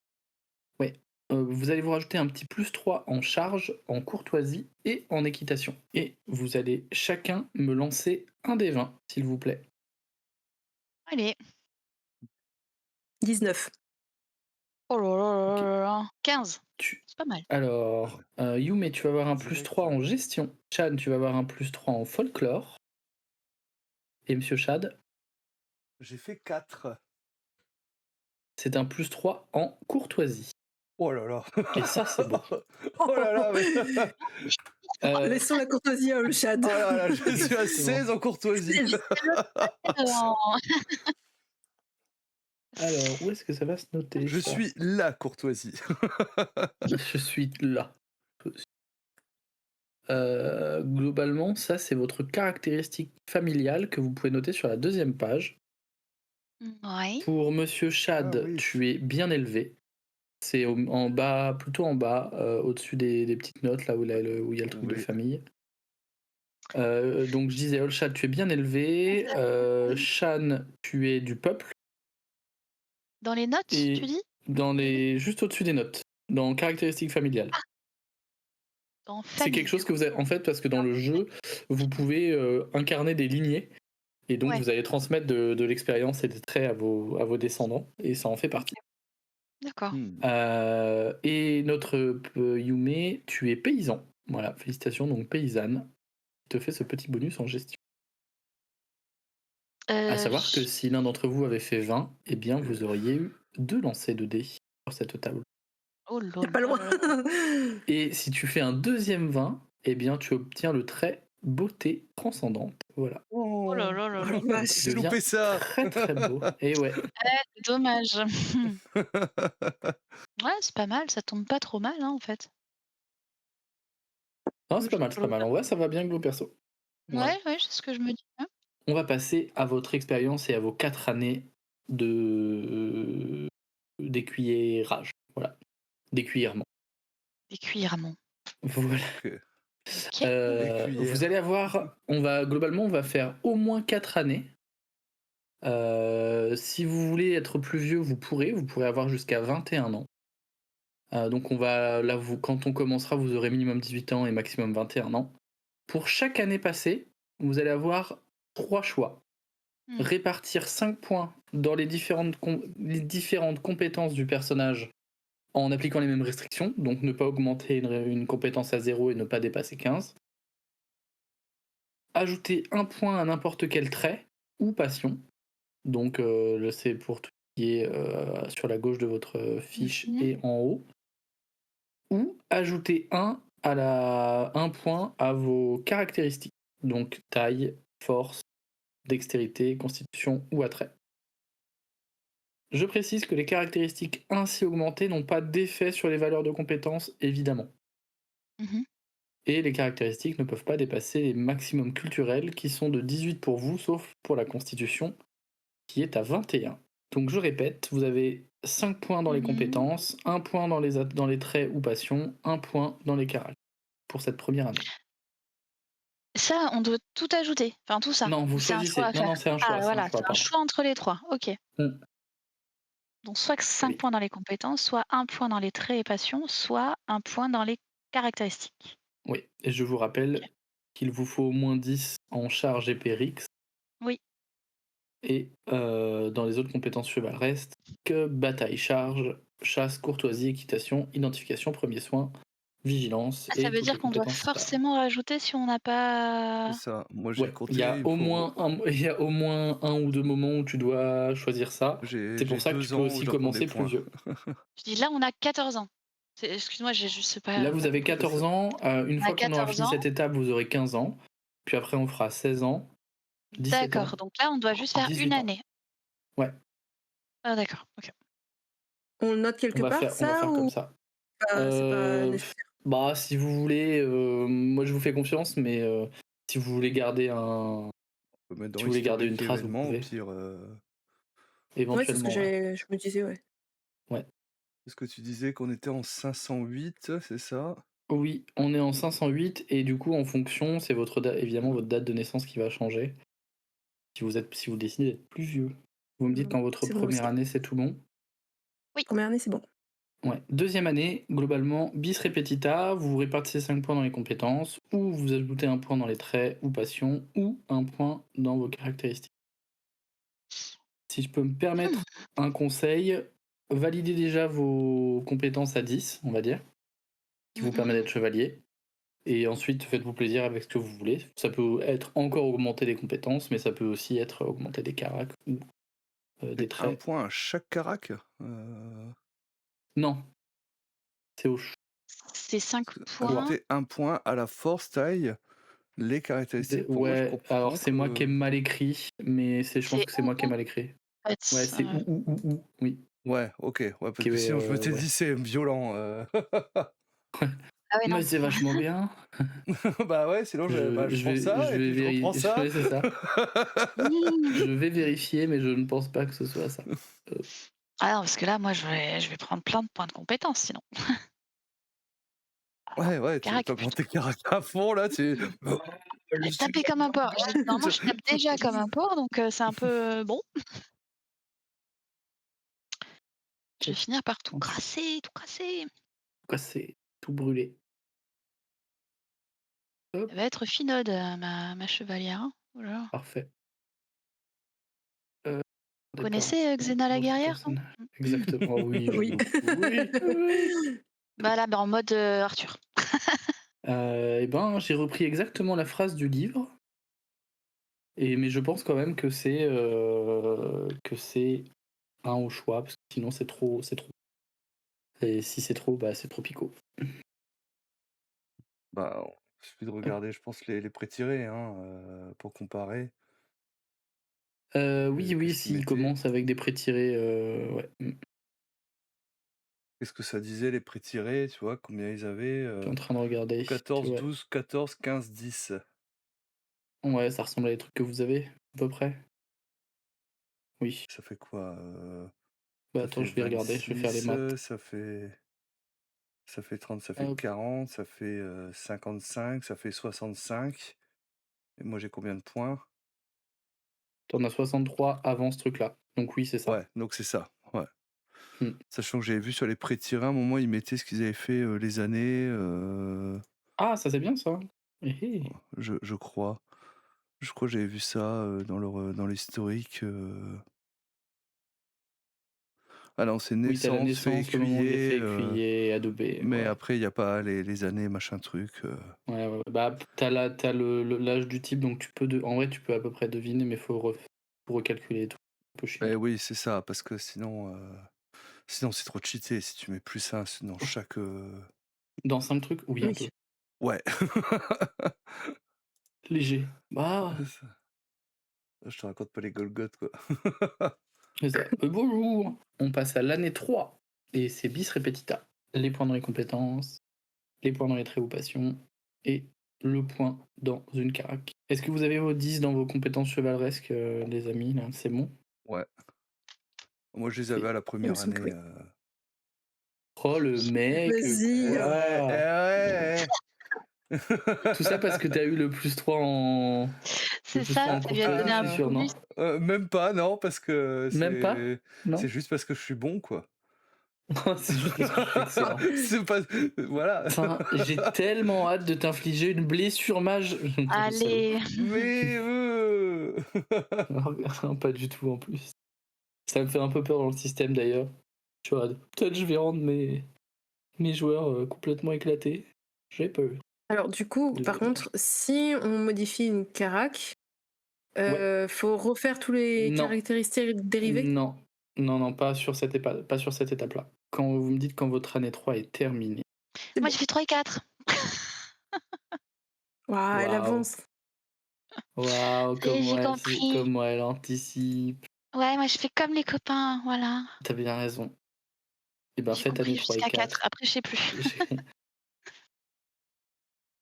Vous allez vous rajouter un petit plus 3 en charge, en courtoisie et en équitation. Et vous allez chacun me lancer un des 20, s'il vous plaît. Allez. 19. Oh là là là Ok. là là. 15. Tu- C'est pas mal. Alors, Yume, tu vas avoir un plus Direct. 3 en gestion. Chan, tu vas avoir un plus 3 en folklore. Et Monsieur Chad, J'ai fait 4. c'est un plus 3 en courtoisie. Oh là là. Et ça, c'est beau. Oh là là, mais... Laissons la courtoisie à Olshad. Oh là là, je suis à Exactement. 16 en courtoisie. Oh. Alors, où est-ce que ça va se noter Je ça suis la courtoisie. Je suis là. Globalement, ça, c'est votre caractéristique familiale que vous pouvez noter sur la deuxième page. Ouais. Pour Monsieur Chad, Ah oui. tu es bien élevé. C'est en bas, plutôt en bas, au-dessus des petites notes, là où il y a le truc de Oui. famille. Donc je disais, Olshad, tu es bien élevé. Shan, tu es du peuple. Dans les notes, Et tu dis juste au-dessus des notes, dans caractéristiques familiales. Dans C'est famille. quelque chose que vous avez, en fait, parce que dans le jeu, vous pouvez incarner des lignées. Et donc, Ouais. vous allez transmettre de l'expérience et des traits à vos descendants. Et ça en fait partie. D'accord. Et notre Yume, tu es paysan. Voilà, félicitations, donc paysanne. Qui te fait ce petit bonus en gestion. À savoir que si l'un d'entre vous avait fait 20, eh bien, vous auriez eu 2 lancers de dés sur cette table. Oh là T'es pas là loin. là là. Et si tu fais un deuxième 20, eh bien, tu obtiens le trait beauté transcendante. Voilà. Oh là là là Oh là. la vache. Il J'ai devient loupé ça. très très beau. Et ouais. C'est dommage. Ouais, c'est pas mal, ça tombe pas trop mal hein, en fait. Non, c'est pas mal, c'est pas mal. En vrai, ça va bien avec vos persos. Voilà. Ouais, c'est ce que je me dis. Hein. On va passer à votre expérience et à vos 4 années d'écuyerage. Voilà. D'écuyèrement. Des cuillerments. Voilà. Ok. L'écuyère. Vous allez avoir, globalement, on va faire au moins 4 années. Si vous voulez être plus vieux, vous pourrez avoir jusqu'à 21 ans. Donc quand on commencera, vous aurez minimum 18 ans et maximum 21 ans. Pour chaque année passée, vous allez avoir 3 choix. Répartir 5 points dans les différentes compétences du personnage en appliquant les mêmes restrictions, donc ne pas augmenter une compétence à 0 et ne pas dépasser 15. Ajouter 1 point à n'importe quel trait ou passion. Donc c'est pour tout ce qui est sur la gauche de votre fiche et en haut. Ou ajouter 1 point à vos caractéristiques. Donc taille, force, dextérité, constitution ou attrait. Je précise que les caractéristiques ainsi augmentées n'ont pas d'effet sur les valeurs de compétences, évidemment. Et les caractéristiques ne peuvent pas dépasser les maximums culturels qui sont de 18 pour vous, sauf pour la constitution, qui est à 21. Donc je répète, vous avez 5 points dans les compétences, 1 point dans les traits ou passions, 1 point dans les caractères pour cette première année. Ça, on doit tout ajouter. Enfin, tout ça. Non, vous C'est un choisissez. choix à faire. Non, c'est un choix. Ah, voilà, c'est un pardon. choix entre les 3. Ok. Donc, soit 5 Oui. points dans les compétences, soit 1 point dans les traits et passions, soit 1 point dans les caractéristiques. Oui, et je vous rappelle qu'il vous faut au moins 10 en charge et périx. Oui. Et dans les autres compétences chevaleresques, bataille, charge, chasse, courtoisie, équitation, identification, premier soin, vigilance. Ça et veut toutes dire les qu'on doit compétences forcément rajouter si on n'a pas. C'est ça. Moi, j'ai Ouais, compté. il y a il me au faut- moins un ou deux moments où tu dois choisir ça. J'ai C'est pour ça que 2 tu peux ans où aussi je dois prendre commencer des plus points. vieux. Je dis là, on a 14 ans. Excuse-moi, j'ai juste pas. Là, vous avez 14 ans. Une On a fois qu'on aura 14 fini ans. cette étape, vous aurez 15 ans. Puis après, on fera 16 ans, 17 ans, D'accord. Donc là, on doit juste faire 18 une ans. année. Ouais, Ah, d'accord. Ok. On le note quelque on va part, faire ça, comme ou ça. c'est pas nécessaire? Bah, si vous voulez, moi je vous fais confiance, mais si vous voulez garder On peut mettre dans si vous voulez garder une historique trace, vous événement, au pouvez. pire. Ouais, c'est ce que éventuellement. Ouais. je me disais, ouais. Est-ce que tu disais qu'on était en 508, c'est ça? Oui, on est en 508 et du coup, en fonction, c'est évidemment votre date de naissance qui va changer. Si vous décidez d'être plus vieux. Vous me dites qu'en votre C'est bon aussi. première année, c'est tout bon. Première année, c'est bon. Ouais. Deuxième année, globalement, bis repetita, vous répartissez 5 points dans les compétences, ou vous ajoutez un point dans les traits ou passions, ou un point dans vos caractéristiques. Si je peux me permettre un conseil, validez déjà vos compétences à 10, on va dire, qui vous permet d'être chevalier. Et ensuite, faites-vous plaisir avec ce que vous voulez. Ça peut être encore augmenter des compétences, mais ça peut aussi être augmenter des caracs ou des Et un traits. point à chaque carac? Non, c'est au C'est 5 points. Ajouter un point à la force, taille, les caractéristiques. Pour moi, je Ouais, alors comprends c'est moi qui ai que... mal écrit, mais je pense C'est que c'est moi qui ai mal écrit. en fait, Ouais, c'est ou, oui. Ouais, ok. Ouais, parce Qui que est, sinon, je m'étais ouais. dit, c'est violent. Ah ouais, non. Mais c'est vachement bien. Bah ouais, sinon, je prends ça et puis je reprends ça. Ouais, c'est ça. Je vais vérifier, mais je ne pense pas que ce soit ça. Ah non, parce que là, moi, je vais prendre plein de points de compétences sinon. Ouais, tu Carac, prends putain. tes caracs à fond, là, tu... J'ai tapé comme un porc. Normalement, je tape déjà comme un porc, donc c'est un peu bon. Je vais finir par tout crasser, tout crasser. Pourquoi c'est tout brûlé? Hop, Elle va être finaude, ma chevalière. Hein. Oh là là. parfait. Vous connaissez Xena la guerrière, non? Exactement. Oh oui, j'aime Oui. beaucoup. Oui, oui. Bah là, en mode Arthur. Eh ben, j'ai repris exactement la phrase du livre. Mais je pense quand même que c'est un au choix, parce que sinon c'est trop, c'est trop. Et si c'est trop, bah c'est trop picot. Bah, il suffit de regarder, je pense, les pré-tirés, hein, pour comparer. Oui, Qu'est-ce qu'ils s'il mettaient? commence avec des pré-tirés, ouais. Qu'est-ce que ça disait, les pré-tirés, tu vois? Combien ils avaient? Je suis en train de regarder. 14, Ouais. 12, 14, 15, 10. Ouais, ça ressemble à des trucs que vous avez, à peu près. Oui. Ça fait quoi? Bah Ça attends, fait je vais regarder, je vais faire les 26, maths. ça fait 30, ça fait Hop. 40, ça fait 55, ça fait 65. Et moi, j'ai combien de points? T'en as 63 avant ce truc-là. Donc oui, c'est ça. Ouais, donc c'est ça. Ouais. Hmm. Sachant que j'avais vu sur les pré-tirés, à un moment, ils mettaient ce qu'ils avaient fait les années. Ah, ça c'est bien ça. Eh. Je crois. Je crois que j'avais vu ça dans l'historique. Ah non, c'est Oui, t'as la naissance, fait naissance, le moment où il est fait écuyer. écuyer, adoubé. Mais Ouais. après, il n'y a pas les années, machin truc. Ouais. Bah t'as l'âge du type, donc en vrai tu peux à peu près deviner, mais faut recalculer et tout. Un peu chiant. Eh oui, c'est ça, parce que sinon c'est trop cheaté si tu mets plus ça dans chaque. Dans 5 trucs, oui, un Oui. peu. Ouais. Léger. Bah, Je te raconte pas les Golgoth, quoi. c'est ça. Bonjour. On passe à l'année 3. Et c'est bis repetita. Les points dans les compétences, les points dans les traits ou passions, et le point dans une carac. Est-ce que vous avez vos 10 dans vos compétences chevaleresques, les amis là? C'est bon? Ouais. Moi, je les C'est- avais à la Il me première semble année. que oui. Oh le mec, Vas-y. Ouais. Tout ça parce que t'as eu le +3 en... C'est plus 3 ça, en ça lui a donné courtoisie, un je suis sûr, non? bonus. Même pas, non, parce que Même pas? Non? c'est juste parce que je suis bon, quoi. C'est juste parce que je suis excellent. C'est pas... Voilà. Putain, j'ai tellement hâte de t'infliger une blessure mage. Allez. Mais... Non, pas du tout en plus. Ça me fait un peu peur dans le système d'ailleurs. Je suis en mode, peut-être je vais rendre mes joueurs complètement éclatés. J'ai peur. Alors du coup, par Désolé. contre, si on modifie une carac, faut refaire tous les Non. caractéristiques dérivées. Non, pas sur cette étape-là. Quand vous me dites quand votre année 3 est terminée. Moi, j'ai fait 3 et 4. Waouh, elle Waouh. avance. Waouh, J'ai compris. comment elle anticipe. Ouais, moi, je fais comme les copains, voilà. T'as bien raison. Et ben J'ai faites année compris 3 et jusqu'à 4. 4. Après, je sais plus.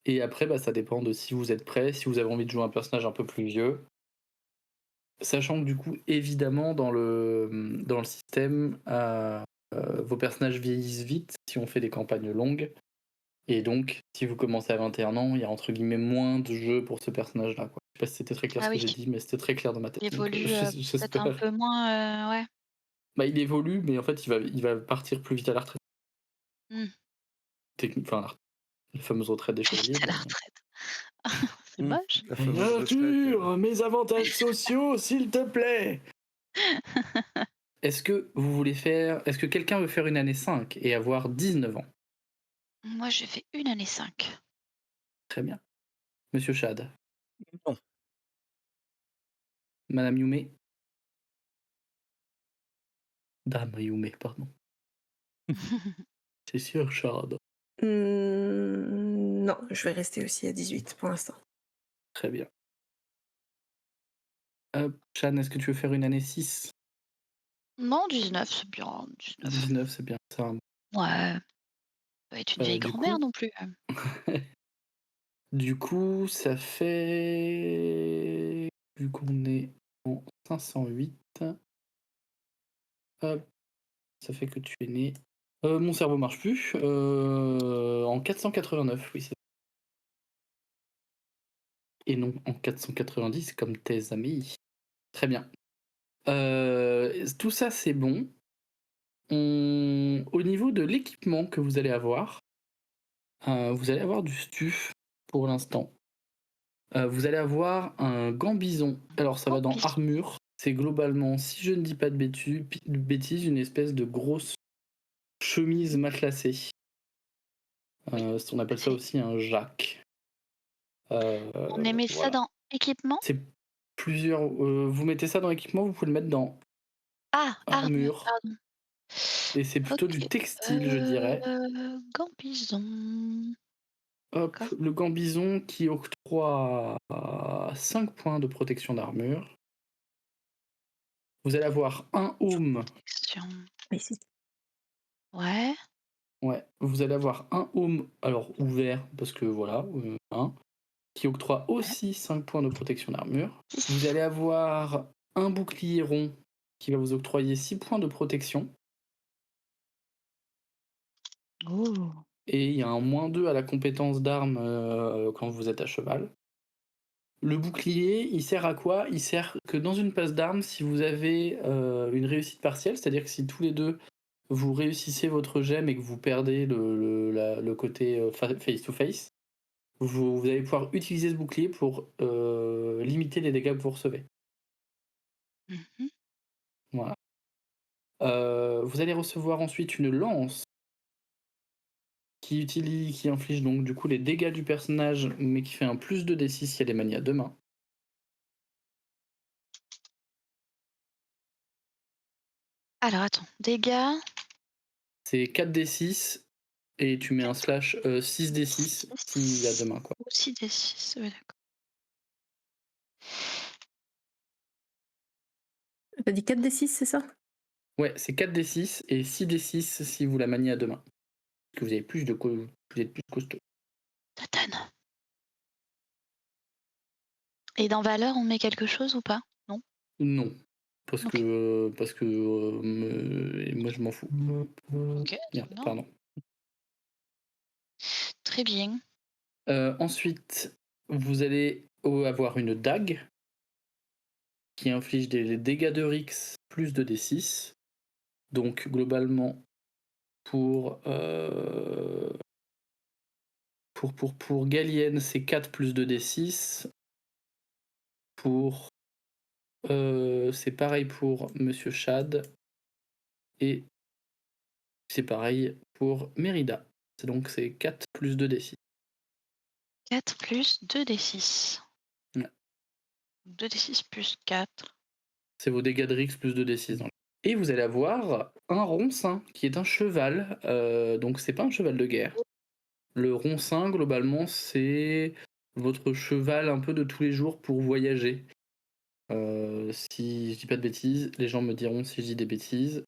Et après, bah, ça dépend de si vous êtes prêt, si vous avez envie de jouer un personnage un peu plus vieux. Sachant que du coup, évidemment, dans le système, vos personnages vieillissent vite si on fait des campagnes longues. Et donc, si vous commencez à 21 ans, il y a entre guillemets moins de jeux pour ce personnage-là, quoi. Je sais pas si c'était très clair Ah ce que oui, j'ai dit, mais c'était très clair dans ma il tête. Donc, évolue peut-être un j'espère. peu moins. Ouais. Bah, il évolue, mais en fait, il va partir plus vite à la retraite. Hmm. Enfin, la fameuse retraite des chevaliers. À la Mais... retraite. C'est Mmh, moche. la fameuse retraite. Arthur, mes avantages sociaux, s'il te plaît. Est-ce que quelqu'un veut faire une année 5 et avoir 19 ans? Moi, j'ai fait une année 5. Très bien. Monsieur Chad. Non. Madame Yume. Dame Yume, pardon. C'est sûr, Chad. Non, je vais rester aussi à 18 pour l'instant. Très bien. Chan, est-ce que tu veux faire une année 6? Non, 19, c'est bien. 19. 19, c'est bien ça. Ouais. Pas être une vieille Du grand-mère coup, non plus. du coup, ça fait. Vu qu'on est en 508, hop, ça fait que tu es né. Mon cerveau marche plus. En 489, oui, c'est. Et non en 490 comme tes amis. Très bien. Tout ça, c'est bon. Au niveau de l'équipement que vous allez avoir du stuf pour l'instant. Vous allez avoir un gambison. Alors ça va dans Gambison. armure. C'est globalement, si je ne dis pas de bêtises, une espèce de grosse chemise matelassée. On appelle ça aussi un jack. On aimait ça Voilà. dans équipement. C'est plusieurs. Vous mettez ça dans l'équipement, vous pouvez le mettre dans Ah, armure, armure. pardon. Et c'est plutôt du Ok. textile, je dirais. Gambison. Hop, D'accord. le gambison qui octroie 5 points de protection d'armure. Vous allez avoir un home. Protection. Ici. Ouais. Ouais, vous allez avoir un home, alors ouvert, parce que voilà, qui octroie aussi 5 points de protection d'armure. Vous allez avoir un bouclier rond qui va vous octroyer 6 points de protection. Oh. Et il y a un -2 à la compétence d'arme quand vous êtes à cheval. Le bouclier, il sert à quoi? Il sert que dans une passe d'armes, si vous avez une réussite partielle, c'est-à-dire que si tous les deux vous réussissez votre jet mais que vous perdez le côté face-to-face, vous allez pouvoir utiliser ce bouclier pour limiter les dégâts que vous recevez. Mhm. Voilà. Vous allez recevoir ensuite une lance qui inflige donc du coup les dégâts du personnage, mais qui fait un +2d6 s'il y a des manias de main. Alors attends, dégâts. C'est 4d6 et tu mets un slash 6d6 s'il y a de main, quoi. Ou 6d6, ouais, d'accord. T'as dit 4d6, c'est ça? Ouais, c'est 4d6 et 6d6 si vous la maniez à deux mains. Parce que vous avez vous êtes plus costaud. Ça donne. Et dans valeur, on met quelque chose ou pas? Non. Non. Parce Ok. que moi je m'en fous. Ok, Merde, très bien. pardon. Très bien. Ensuite, vous allez avoir une dague qui inflige des dégâts de Rix plus de D6. Donc globalement, pour Galien, c'est 4 plus 2d6. C'est pareil pour Monsieur Chad. Et c'est pareil pour Mérida. C'est 4 plus 2d6. 4 plus 2d6. Ouais. 2d6 plus 4. C'est vos dégâts de Rix plus 2d6. Et vous allez avoir un roncin, qui est un cheval. Donc c'est pas un cheval de guerre. Le roncin, globalement, c'est votre cheval un peu de tous les jours pour voyager. Si je dis pas de bêtises, les gens me diront si je dis des bêtises.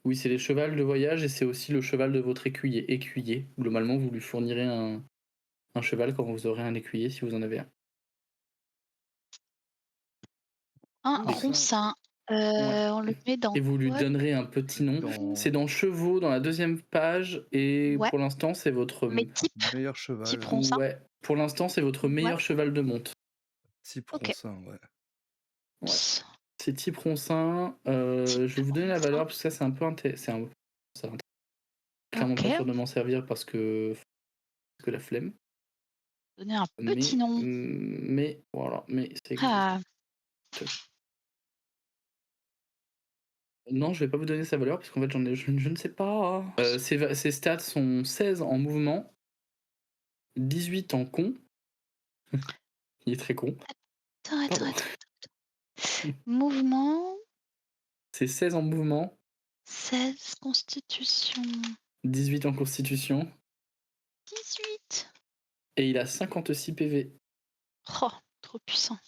Oui, c'est les chevals de voyage et c'est aussi le cheval de votre écuyer. Globalement, vous lui fournirez un cheval quand vous aurez un écuyer, si vous en avez un. Un Et- roncin. Ouais. On le met dans Et vous lui quoi? donnerez un petit nom. Dans C'est dans Chevaux, dans la deuxième page, et Ouais. pour l'instant, c'est votre. Mais type meilleur cheval. roncin? Ouais, pour l'instant, c'est votre meilleur cheval de monte. Type Ok. roncin, ouais. Ouais. C'est type roncin. Je vais vous donner la valeur parce que ça, c'est un peu intéressant. Ça va clairement Ok. pas sûr de m'en servir parce que la flemme. Donner un petit nom. Mais voilà, mais c'est. Ah, Non, je vais pas vous donner sa valeur parce qu'en fait, je ne sais pas. Ses stats sont 16 en mouvement, 18 en con. Il est très con. attends. Pardon. Mouvement, C'est 16 en mouvement, 16, constitution, 18 en constitution, 18. et il a 56 PV. Oh, trop puissant.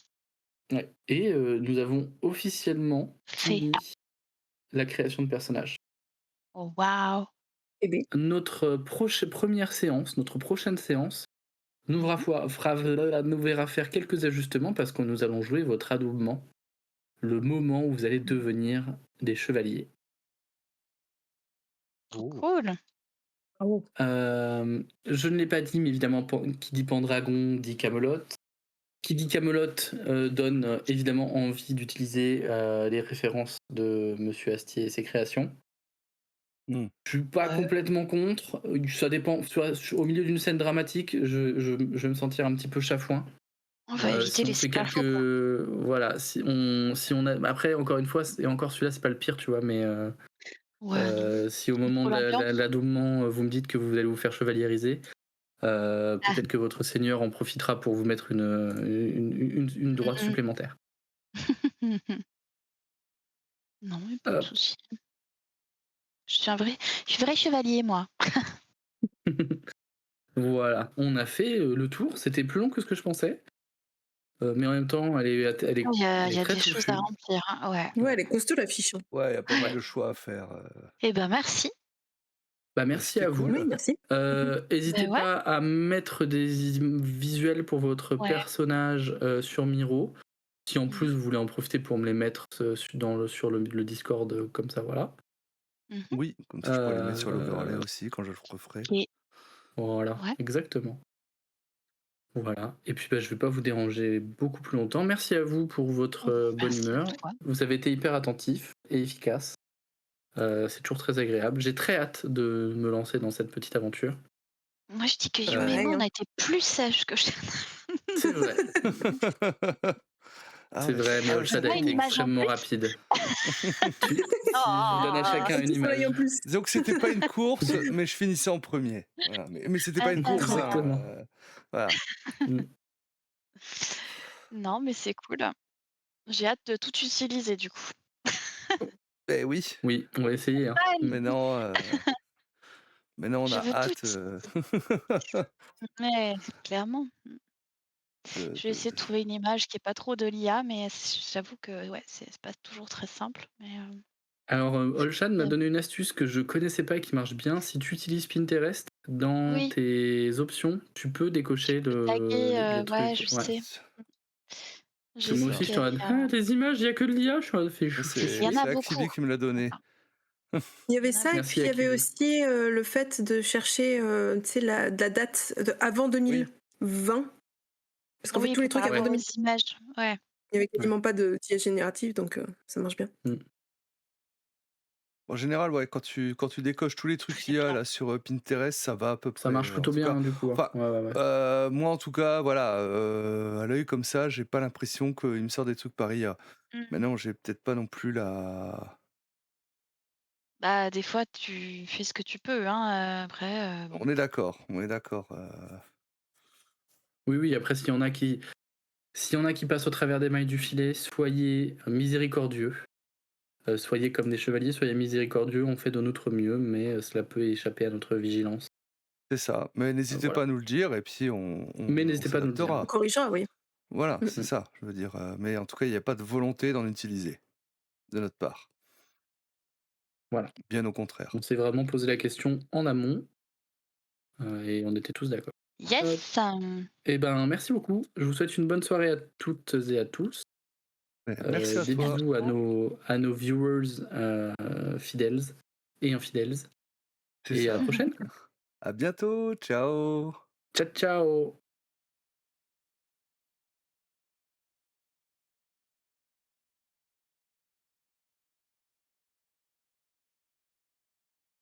Ouais. Et nous avons officiellement Fait. fini la création de personnages. Oh, waouh. Eh bien, Notre première séance, notre prochaine séance, nous verra faire quelques ajustements parce que nous allons jouer votre adoubement, le moment où vous allez devenir des chevaliers. Cool. Je ne l'ai pas dit, mais évidemment, qui dit Pendragon dit Camelot. Qui dit Camelot donne évidemment envie d'utiliser les références de Monsieur Astier et ses créations. Je suis pas complètement contre. Ça dépend. Au milieu d'une scène dramatique, je vais me sentir un petit peu chafouin. On va éviter Si on les fait scaphandres. voilà, si on a. Après, encore une fois, et encore celui-là, c'est pas le pire, tu vois, mais Ouais. si au moment Pour de l'ambiance. l'adoubement, vous me dites que vous allez vous faire chevaliériser, peut-être que votre seigneur en profitera pour vous mettre une droite supplémentaire. Non, mais pas de souci. Je suis vrai chevalier, moi. Voilà, on a fait le tour. C'était plus long que ce que je pensais. Mais en même temps, elle est Il y a très des choses touffue. à remplir. Hein. Ouais. ouais, elle est costaud la fiche. Ouais, il y a pas mal de choix à faire. Eh ben, merci. Bah, merci à vous. Cool. Oui, merci. N'hésitez Ouais. pas à mettre des visuels pour votre Ouais. personnage sur Miro. Si en plus vous voulez en profiter pour me les mettre sur le Discord, comme ça, voilà. Oui, comme ça je pourrais les mettre sur l'overlay aussi quand je le referai. Et Voilà, Ouais. exactement. Voilà. Et puis je vais pas vous déranger beaucoup plus longtemps. Merci à vous pour votre bonne merci à humeur. toi. Vous avez été hyper attentifs et efficaces. C'est toujours très agréable. J'ai très hâte de me lancer dans cette petite aventure. Moi, je dis que Yumi et pareil, moi, on hein. a été plus sages que je. C'est vrai. Ah C'est ouais. vrai, mais Ah, Olshad c'est a pas été une image en extrêmement plus rapide. Tu Oh. donnes à chacun une Petit soleil image. en plus. Disons que c'était pas une course, mais je finissais en premier. Voilà. Mais c'était pas une course. hein, Exactement. voilà. Non, mais c'est cool. J'ai hâte de tout utiliser du coup. Eh oui. Oui, on va essayer. Hein. Maintenant, on Je a veux tout hâte. Mais clairement. Je vais essayer de trouver une image qui est pas trop de l'IA, mais j'avoue que ouais, c'est pas toujours très simple. Mais Alors, Olshad m'a donné une astuce que je connaissais pas et qui marche bien. Si tu utilises Pinterest, dans Oui. tes options, tu peux décocher taguer, les trucs. ouais, je sais. Parce que moi aussi, je suis en mode, les images, il y a que de l'IA. Je suis en mode, fais chou. C'est Il y en a Akibi beaucoup. qui me l'a donné. Il y avait Il y en a ça, et Merci, puis il y avait Akibi. aussi le fait de chercher tu sais, la date avant 2020. Parce qu'en fait, tous les trucs avant avoir 2020, les images. Ouais. il n'y avait quasiment pas d'IA générative, donc ça marche bien. En général, ouais, quand tu décoches tous les trucs qu'il y a là sur Pinterest, ça va à peu près. Ça marche plutôt en tout bien, cas. hein, du coup. Hein. Enfin, moi, en tout cas, voilà, à l'œil comme ça, j'ai pas l'impression qu'il me sort des trucs par IA. Maintenant, j'ai peut-être pas non plus la. Bah, des fois, tu fais ce que tu peux. Hein. Après, bon. On est d'accord. Oui. Après, s'il y en a qui passent au travers des mailles du filet, soyez miséricordieux. Soyez comme des chevaliers, soyez miséricordieux. On fait de notre mieux, mais cela peut échapper à notre vigilance. C'est ça. Mais n'hésitez pas à nous le dire et puis Mais n'hésitez pas à nous le dire. s'adaptera. On corrigera, oui. Voilà, c'est ça. Je veux dire. Mais en tout cas, il n'y a pas de volonté d'en utiliser de notre part. Voilà. Bien au contraire. On s'est vraiment posé la question en amont et on était tous d'accord. Yes. Eh ben, merci beaucoup. Je vous souhaite une bonne soirée à toutes et à tous. Ouais, merci à Des toi. bisous à nos viewers fidèles et infidèles. C'est Et à ça. la prochaine. À bientôt. Ciao. Ciao, ciao.